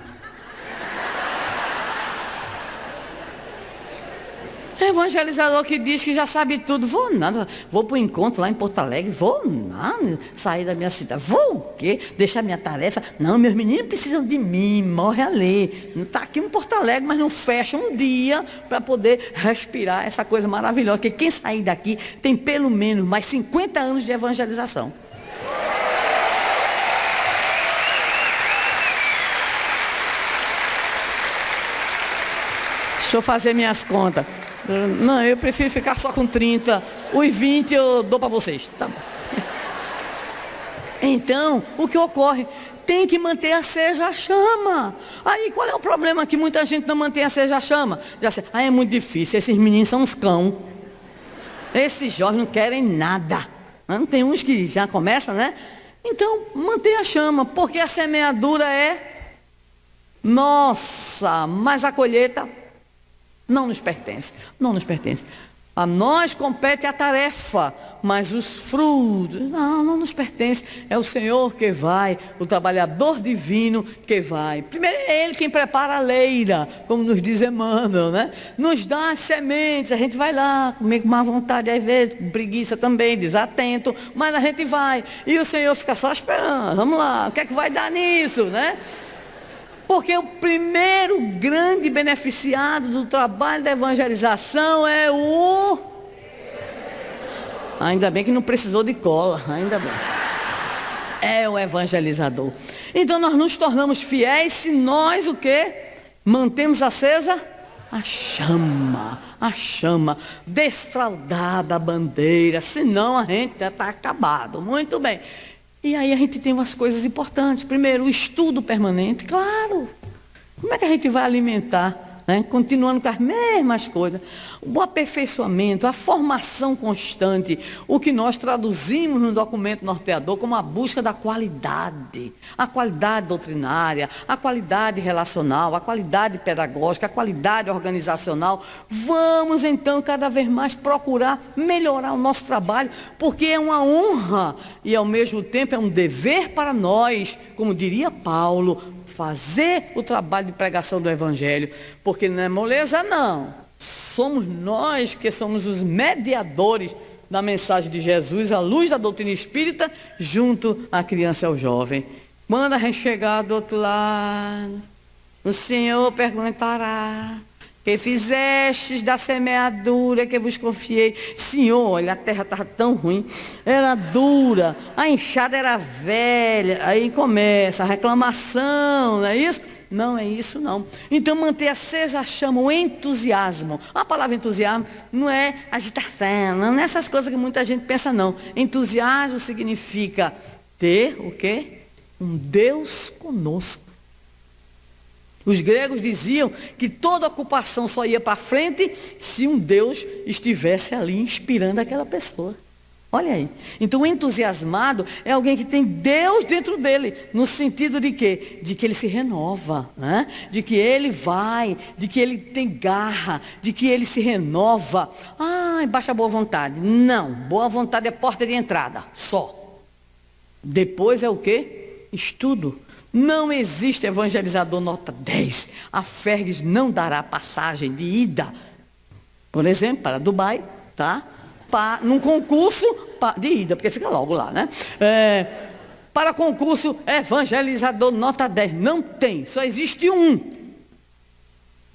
Evangelizador que diz que já sabe tudo. Vou nada. Vou para o encontro lá em Porto Alegre. Vou nada. Sair da minha cidade. Vou o quê? Deixar minha tarefa. Não, meus meninos precisam de mim. Morre ali. Não está aqui em Porto Alegre, mas não fecha um dia para poder respirar essa coisa maravilhosa. Porque quem sair daqui tem pelo menos mais 50 anos de evangelização. Deixa eu fazer minhas contas. Não, eu prefiro ficar só com 30. Os 20 eu dou para vocês. Tá bom. Então, o que ocorre? Tem que manter acesa a chama. Aí, qual é o problema que muita gente não mantém acesa a chama? Diz assim, é muito difícil, esses meninos são uns cão. Esses jovens não querem nada. Não tem uns que já começam, né? Então, manter a chama, porque a semeadura é Nossa, mas a colheita não nos pertence, não nos pertence. A nós compete a tarefa, mas os frutos, não nos pertence. É o Senhor que vai, o trabalhador divino que vai. Primeiro é Ele quem prepara a leira, como nos diz Emmanuel, né? Nos dá as sementes, a gente vai lá, comer com má vontade, às vezes, com preguiça também, desatento, mas a gente vai. E o Senhor fica só esperando, vamos lá, o que é que vai dar nisso, né? Porque o primeiro grande beneficiado do trabalho da evangelização é o... Ainda bem que não precisou de cola, ainda bem. É o evangelizador. Então nós nos tornamos fiéis se nós o quê? Mantemos acesa a chama, desfraldada a bandeira, senão a gente já está acabado. Muito bem. E aí a gente tem umas coisas importantes. Primeiro, o estudo permanente. Claro. Como é que a gente vai alimentar? Né? Continuando com as mesmas coisas. O aperfeiçoamento, a formação constante. O que nós traduzimos no documento norteador como a busca da qualidade. A qualidade doutrinária, a qualidade relacional, a qualidade pedagógica, a qualidade organizacional. Vamos então cada vez mais procurar melhorar o nosso trabalho, porque é uma honra e ao mesmo tempo é um dever para nós, como diria Paulo, fazer o trabalho de pregação do Evangelho, porque não é moleza não, somos nós que somos os mediadores da mensagem de Jesus, à luz da doutrina espírita, junto à criança e ao jovem. Quando a gente chegar do outro lado, o Senhor perguntará: que fizestes da semeadura que vos confiei? Senhor, olha, a terra estava tão ruim, era dura, a enxada era velha. Aí começa a reclamação, não é isso? Não é isso não. Então manter acesa a chama, o entusiasmo. A palavra entusiasmo não é agitação, não é essas coisas que muita gente pensa não. Entusiasmo significa ter o quê? Um Deus conosco. Os gregos diziam que toda ocupação só ia para frente se um Deus estivesse ali inspirando aquela pessoa. Olha aí. Então o entusiasmado é alguém que tem Deus dentro dele, no sentido de quê? De que ele se renova, né? De que ele vai, de que ele tem garra, de que ele se renova. Baixa boa vontade. Não, boa vontade é porta de entrada, só. Depois é o quê? Estudo. Não existe evangelizador nota 10. A Fergs não dará passagem de ida, por exemplo, para Dubai, tá? Num concurso de ida, porque fica logo lá, né? Para concurso evangelizador nota 10. Não tem, só existe um.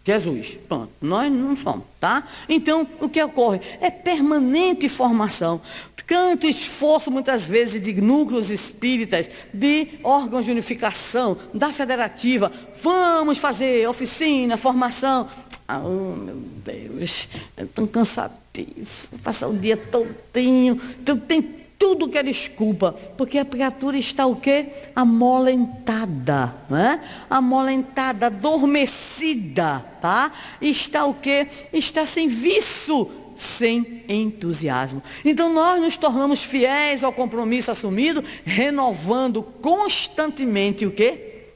Jesus. Pronto, nós não somos, tá? Então, o que ocorre? É permanente formação. Tanto esforço, muitas vezes, de núcleos espíritas, de órgãos de unificação, da federativa. Vamos fazer oficina, formação. Meu Deus, é tão cansativo. Passar o dia todinho. Então, tem tudo que é desculpa, porque a criatura está o quê? Amolentada, né? Amolentada, adormecida, tá? Está o quê? Está sem viço, sem entusiasmo. Então nós nos tornamos fiéis ao compromisso assumido, renovando constantemente o quê?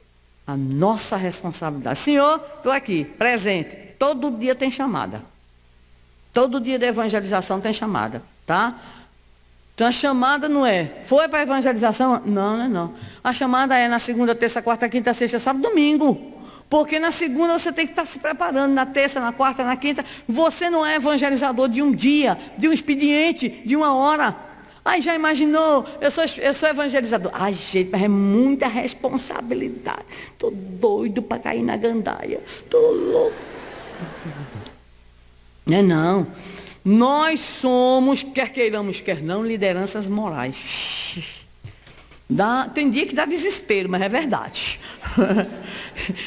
A nossa responsabilidade. Senhor, estou aqui, presente. Todo dia tem chamada. Todo dia de evangelização tem chamada, tá? Então a chamada não é, foi para a evangelização? Não, não é não. A chamada é na segunda, terça, quarta, quinta, sexta, sábado, domingo. Porque na segunda você tem que estar se preparando, na terça, na quarta, na quinta. Você não é evangelizador de um dia, de um expediente, de uma hora. Já imaginou? Eu sou evangelizador. Gente, mas é muita responsabilidade. Estou doido para cair na gandaia. Estou louco. Não. Nós somos, quer queiramos, quer não, lideranças morais. Tem dia que dá desespero, mas é verdade.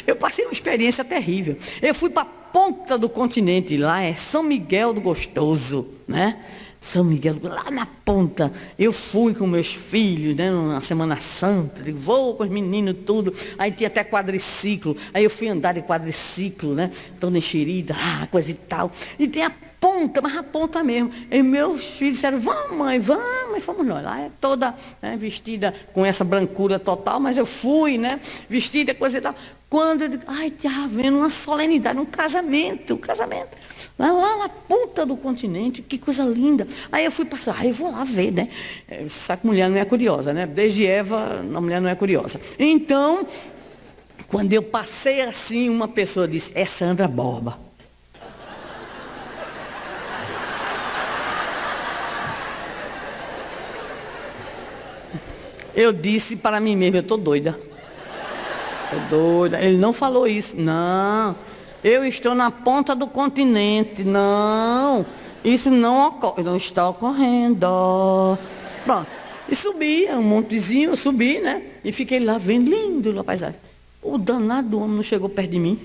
Eu passei uma experiência terrível. Eu fui para a ponta do continente, lá é São Miguel do Gostoso, né? São Miguel, lá na ponta. Eu fui com meus filhos, né, na Semana Santa, vou com os meninos, tudo. Aí tinha até quadriciclo. Aí eu fui andar de quadriciclo, né? Toda enxerida, coisa e tal. E tem a ponta, mas a ponta mesmo. E meus filhos disseram, vamos mãe, vamos. E fomos nós. Lá é toda, né, vestida com essa brancura total, mas eu fui, né, vestida, coisa e tal. Quando eu digo, ai, estava vendo uma solenidade, um casamento. Lá na ponta do continente, que coisa linda. Aí eu fui passar, eu vou lá ver, né? Você sabe que mulher não é curiosa, né? Desde Eva, a mulher não é curiosa. Então, quando eu passei assim, uma pessoa disse, é Sandra Borba. Eu disse para mim mesmo, eu estou doida. Ele não falou isso. Não, eu estou na ponta do continente. Não, isso não ocorre, não está ocorrendo. Pronto, e subi, um montezinho, eu subi, né? E fiquei lá vendo, lindo a paisagem. O danado do homem não chegou perto de mim.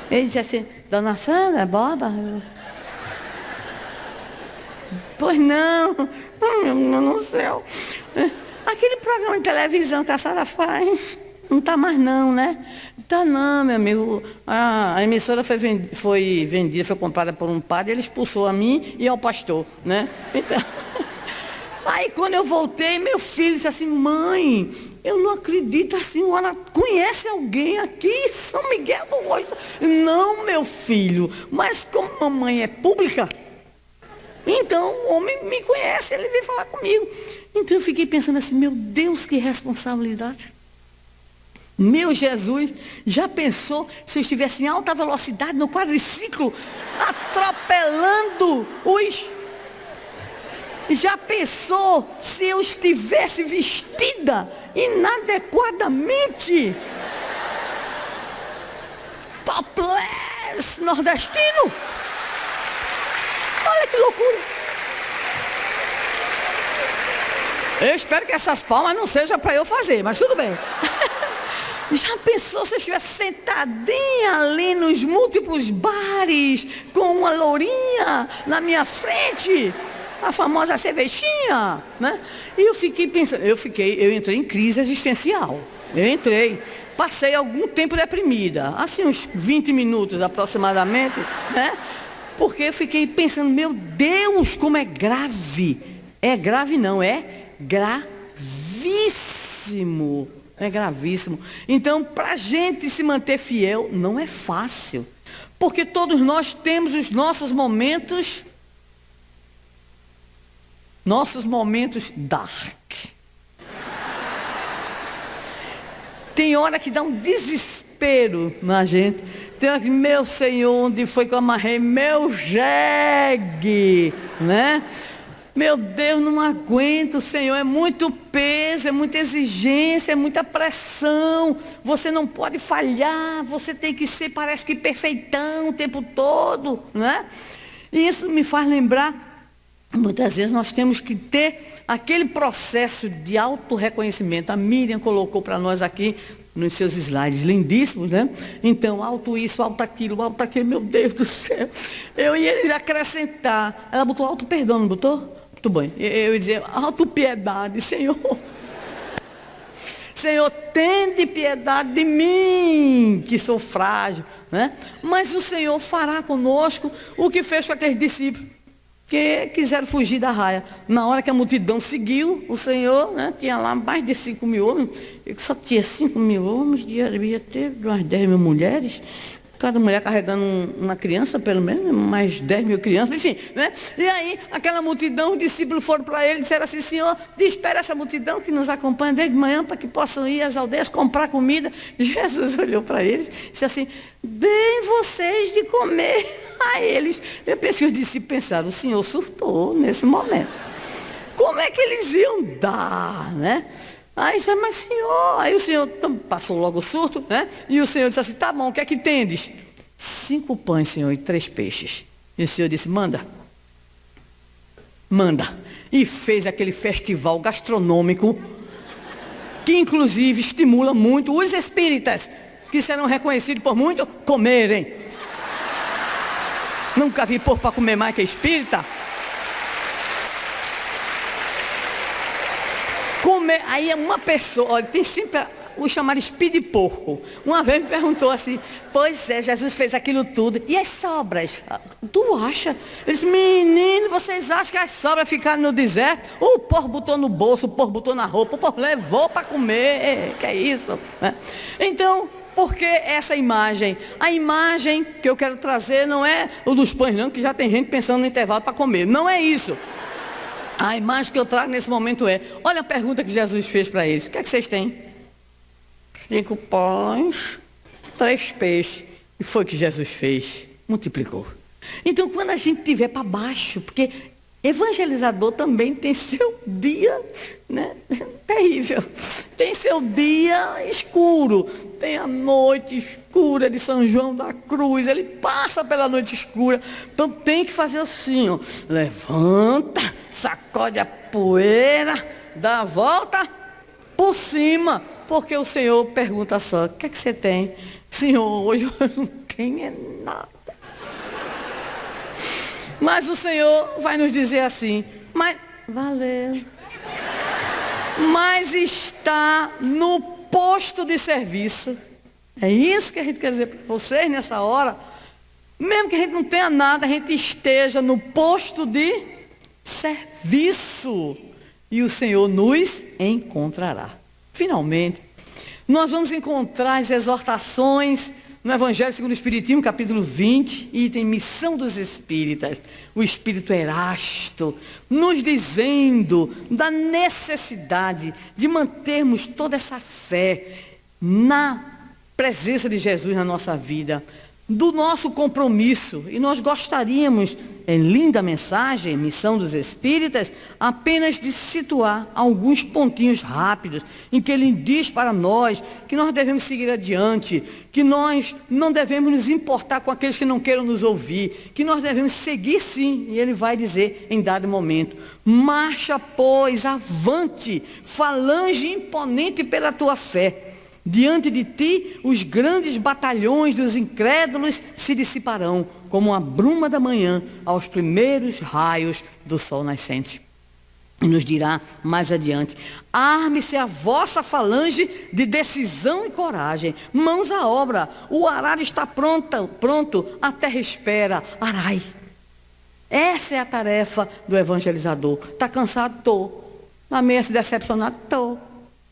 Ele disse assim, dona Sandra Borba? Pois não, no céu. Aquele programa de televisão que a Sara faz, não está mais não, né? Está não, meu amigo. A emissora foi vendida, foi comprada por um padre, ele expulsou a mim e ao pastor, né? Então, aí quando eu voltei, meu filho disse assim, mãe, eu não acredito, a senhora conhece alguém aqui em São Miguel do Roxo? Não, meu filho, mas como a mamãe é pública, então o homem me conhece, ele veio falar comigo. Então eu fiquei pensando assim, meu Deus, que responsabilidade. Meu Jesus, já pensou se eu estivesse em alta velocidade no quadriciclo, atropelando os... Já pensou se eu estivesse vestida inadequadamente? Topless nordestino? Olha que loucura. Eu espero que essas palmas não sejam para eu fazer, mas tudo bem. Já pensou se eu estivesse sentadinha ali nos múltiplos bares, com uma lourinha na minha frente, a famosa cervejinha, né? E eu fiquei pensando, eu entrei em crise existencial. Passei algum tempo deprimida, assim uns 20 minutos aproximadamente, né? Porque eu fiquei pensando, meu Deus, como é grave. É grave não, é gravíssimo. É gravíssimo. Então, para a gente se manter fiel, não é fácil. Porque todos nós temos os nossos momentos dark. Tem hora que dá um desespero na gente. Tem hora que, meu Senhor, onde foi que eu amarrei meu jegue, né? Meu Deus, não aguento, Senhor, é muito peso, é muita exigência, é muita pressão. Você não pode falhar, você tem que ser, parece que perfeitão o tempo todo, né? E isso me faz lembrar, muitas vezes nós temos que ter aquele processo de autorreconhecimento. A Miriam colocou para nós aqui, nos seus slides lindíssimos, né? Então, alto isso, alto aquilo, meu Deus do céu. Eu ia acrescentar, ela botou alto perdão, não botou? Muito bem, eu ia dizer, auto-piedade, Senhor. Senhor, tende piedade de mim, que sou frágil, né? Mas o Senhor fará conosco o que fez com aqueles discípulos, que quiseram fugir da raia. Na hora que a multidão seguiu, o Senhor, né, tinha lá mais de 5 mil homens, e só tinha 5 mil homens, devia ter umas 10 mil mulheres, cada mulher carregando uma criança, pelo menos, mais 10 mil crianças, enfim, né? E aí, aquela multidão, os discípulos foram para ele e disseram assim, Senhor, espera essa multidão que nos acompanha desde manhã para que possam ir às aldeias comprar comida. Jesus olhou para eles e disse assim, deem vocês de comer a eles. Eu penso que os discípulos pensaram, o Senhor surtou nesse momento. Como é que eles iam dar, né? Aí disse, mas Senhor, aí o Senhor passou logo o surto, né? E o Senhor disse assim, tá bom, o que é que tendes? 5 pães, Senhor, e 3 peixes. E o Senhor disse, manda. E fez aquele festival gastronômico, que inclusive estimula muito os espíritas, que serão reconhecidos por muito comerem. Nunca vi povo para comer mais que espírita. Comer, aí é uma pessoa, olha, tem sempre o chamaram espírito de porco. Uma vez me perguntou assim, pois é, Jesus fez aquilo tudo, e as sobras? Tu acha? Eu disse, menino, vocês acham que as sobras ficaram no deserto? O porco botou no bolso, o porco botou na roupa, o porco levou para comer, que é isso? Então, por que essa imagem? A imagem que eu quero trazer não é o dos pães não, que já tem gente pensando no intervalo para comer, não é isso. A imagem que eu trago nesse momento é, olha a pergunta que Jesus fez para eles. O que é que vocês têm? 5 pães, 3 peixes. E foi o que Jesus fez. Multiplicou. Então, quando a gente estiver para baixo, porque evangelizador também tem seu dia, né, terrível. Tem seu dia escuro. Tem a noite escura de São João da Cruz. Ele passa pela noite escura. Então tem que fazer assim, ó. Levanta, sacode a poeira, dá a volta por cima. Porque o Senhor pergunta só, o que é que você tem? Senhor, hoje eu não tenho nada. Mas o Senhor vai nos dizer assim, mas valeu. Mas está no posto de serviço. É isso que a gente quer dizer para vocês nessa hora. Mesmo que a gente não tenha nada, a gente esteja no posto de serviço. E o Senhor nos encontrará. Finalmente, nós vamos encontrar as exortações no Evangelho segundo o Espiritismo, capítulo 20, item Missão dos Espíritas, o Espírito Erasto, nos dizendo da necessidade de mantermos toda essa fé na presença de Jesus na nossa vida, do nosso compromisso. E nós gostaríamos, em linda mensagem, Missão dos Espíritas, apenas de situar alguns pontinhos rápidos, em que ele diz para nós que nós devemos seguir adiante, que nós não devemos nos importar com aqueles que não queiram nos ouvir, que nós devemos seguir sim, e ele vai dizer em dado momento, marcha, pois, avante, falange imponente pela tua fé. Diante de ti, os grandes batalhões dos incrédulos se dissiparão, como a bruma da manhã aos primeiros raios do sol nascente. E nos dirá mais adiante, arme-se a vossa falange de decisão e coragem, mãos à obra, o arado está pronto, a terra espera, arai. Essa é a tarefa do evangelizador. Está cansado? Estou. Está meio se decepcionado? Estou.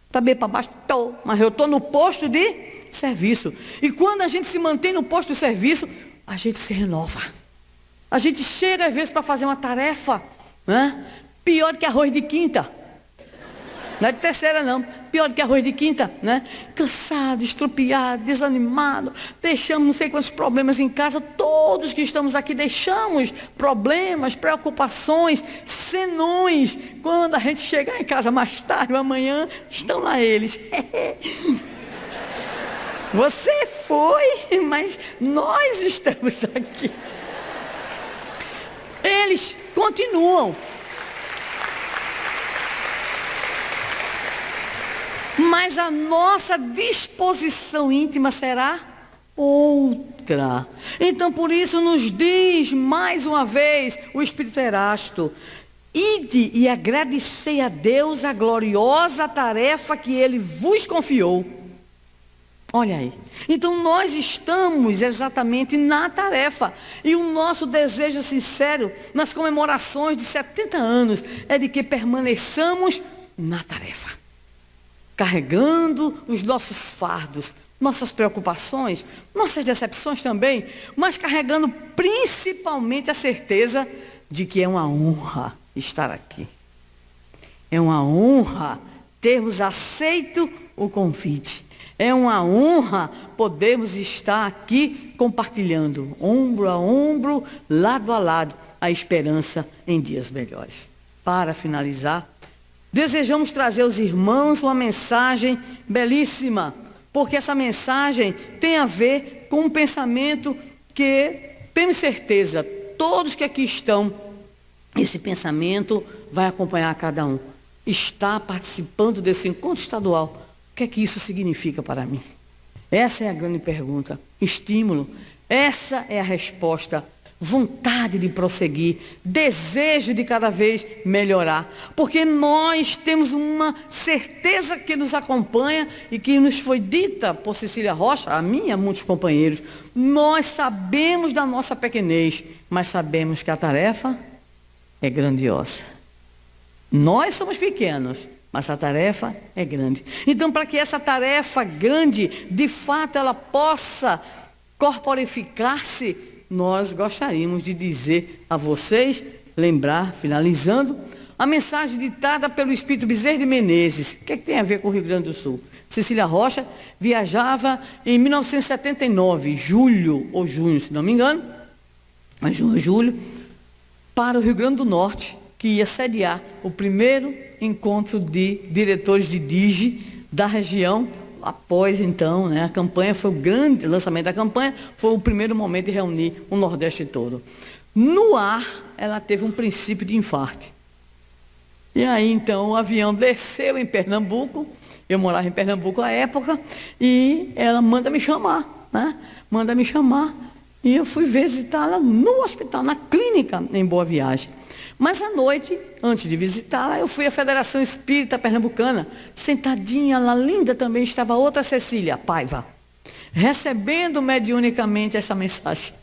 Está bem para baixo? Estou. Mas eu estou no posto de serviço. E quando a gente se mantém no posto de serviço, a gente se renova. A gente chega às vezes para fazer uma tarefa, né? Pior do que arroz de quinta. Não é de terceira não, pior do que arroz de quinta, né? Cansado, estrupiado, desanimado, deixamos não sei quantos problemas em casa, todos que estamos aqui deixamos problemas, preocupações, senões. Quando a gente chegar em casa mais tarde, amanhã, estão lá eles. Você foi, mas nós estamos aqui. Eles continuam. Mas a nossa disposição íntima será outra. Então, por isso, nos diz mais uma vez o Espírito Erasto: ide e agradecei a Deus a gloriosa tarefa que Ele vos confiou. Olha aí. Então, nós estamos exatamente na tarefa. E o nosso desejo sincero nas comemorações de 70 anos é de que permaneçamos na tarefa, carregando os nossos fardos, nossas preocupações, nossas decepções também, mas carregando principalmente a certeza de que é uma honra estar aqui. É uma honra termos aceito o convite. É uma honra podermos estar aqui compartilhando, ombro a ombro, lado a lado, a esperança em dias melhores. Para finalizar, desejamos trazer aos irmãos uma mensagem belíssima, porque essa mensagem tem a ver com um pensamento que, temos certeza, todos que aqui estão, esse pensamento vai acompanhar cada um. Está participando desse encontro estadual. O que é que isso significa para mim? Essa é a grande pergunta. Estímulo. Essa é a resposta. vontade de prosseguir, desejo de cada vez melhorar, porque nós temos uma certeza que nos acompanha e que nos foi dita por Cecília Rocha, a mim e a muitos companheiros. Nós sabemos da nossa pequenez, mas sabemos que a tarefa é grandiosa. Nós somos pequenos, mas a tarefa é grande. Então, para que essa tarefa grande, de fato, ela possa corporificar-se, nós gostaríamos de dizer a vocês, lembrar, finalizando, a mensagem ditada pelo Espírito Bezerra de Menezes. O que é que tem a ver com o Rio Grande do Sul? Cecília Rocha viajava em 1979, julho ou junho, se não me engano, mas junho ou julho, para o Rio Grande do Norte, que ia sediar o primeiro encontro de diretores de DIGE da região. Após, então, a campanha foi o grande lançamento da campanha, foi o primeiro momento de reunir o Nordeste todo. No ar, ela teve um princípio de infarto. E aí, então, o avião desceu em Pernambuco, eu morava em Pernambuco à época, e ela manda me chamar, Manda me chamar, e eu fui visitá-la no hospital, na clínica, em Boa Viagem. Mas à noite, antes de visitá-la, eu fui à Federação Espírita Pernambucana. Sentadinha lá, linda também, estava outra Cecília Paiva, recebendo mediunicamente essa mensagem.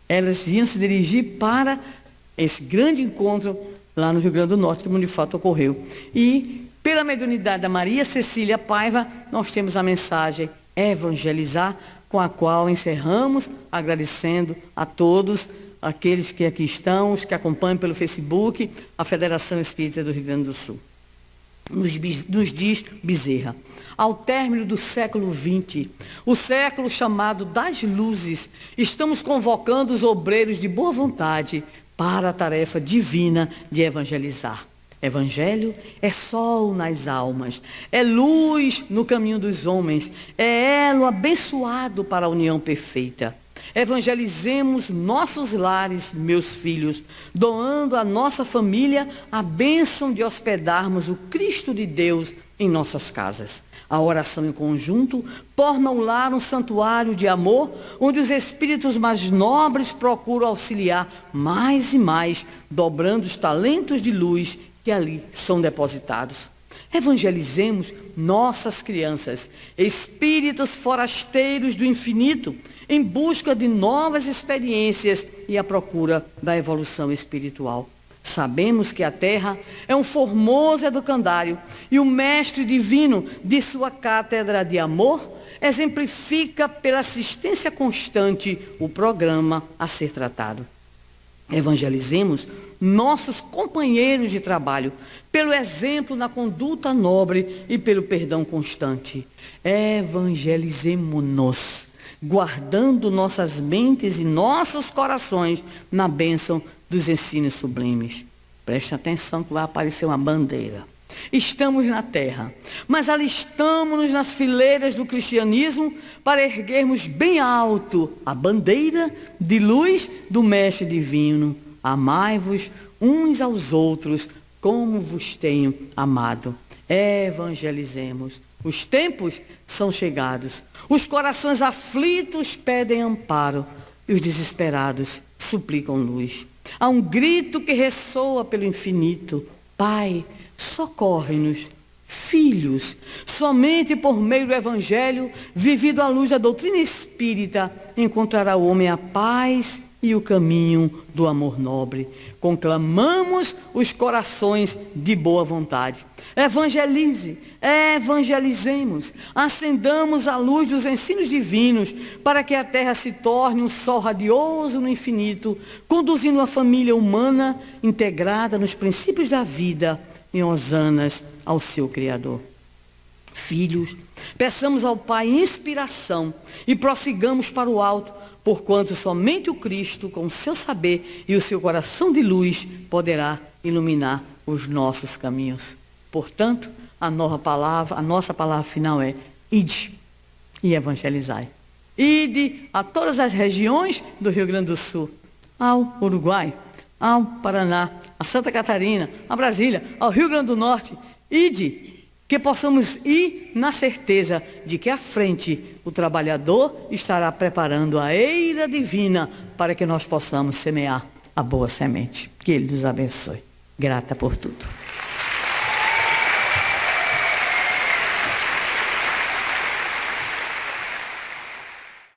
Elas iam se dirigir para esse grande encontro lá no Rio Grande do Norte, como de fato ocorreu. E, pela mediunidade da Maria Cecília Paiva, nós temos a mensagem Evangelizar, com a qual encerramos, agradecendo a todos aqueles que aqui estão, os que acompanham pelo Facebook, a Federação Espírita do Rio Grande do Sul. Nos diz Bezerra, ao término do século XX, o século chamado das luzes, estamos convocando os obreiros de boa vontade para a tarefa divina de evangelizar. Evangelho é sol nas almas, é luz no caminho dos homens, é elo abençoado para a união perfeita. Evangelizemos nossos lares, meus filhos, doando à nossa família a bênção de hospedarmos o Cristo de Deus em nossas casas. A oração em conjunto torna o lar um santuário de amor, onde os espíritos mais nobres procuram auxiliar mais e mais, dobrando os talentos de luz que ali são depositados. Evangelizemos nossas crianças, espíritos forasteiros do infinito, em busca de novas experiências e à procura da evolução espiritual. Sabemos que a Terra é um formoso educandário e o Mestre Divino de sua cátedra de amor exemplifica pela assistência constante o programa a ser tratado. Evangelizemos nossos companheiros de trabalho, pelo exemplo na conduta nobre e pelo perdão constante. Evangelizemo-nos, guardando nossas mentes e nossos corações na bênção dos ensinos sublimes. Preste atenção que vai aparecer uma bandeira. Estamos na terra, mas alistamos-nos nas fileiras do cristianismo para erguermos bem alto a bandeira de luz do Mestre Divino. Amai-vos uns aos outros como vos tenho amado. Evangelizemos. Os tempos são chegados. Os corações aflitos pedem amparo e os desesperados suplicam luz. Há um grito que ressoa pelo infinito. Pai, socorre-nos. Filhos, somente por meio do Evangelho, vivido à luz da doutrina espírita, encontrará o homem a paz e o caminho do amor nobre. Conclamamos os corações de boa vontade. Evangelize, evangelizemos, acendamos a luz dos ensinos divinos para que a terra se torne um sol radioso no infinito, conduzindo a família humana integrada nos princípios da vida em hosanas ao seu Criador. Filhos, peçamos ao Pai inspiração e prossigamos para o alto, porquanto somente o Cristo, com o seu saber e o seu coração de luz, poderá iluminar os nossos caminhos. Portanto, a nossa palavra final é ide e evangelizai. Ide a todas as regiões do Rio Grande do Sul, ao Uruguai, ao Paraná, a Santa Catarina, a Brasília, ao Rio Grande do Norte. Ide, que possamos ir na certeza de que à frente o trabalhador estará preparando a eira divina para que nós possamos semear a boa semente. Que Ele nos abençoe. Grata por tudo.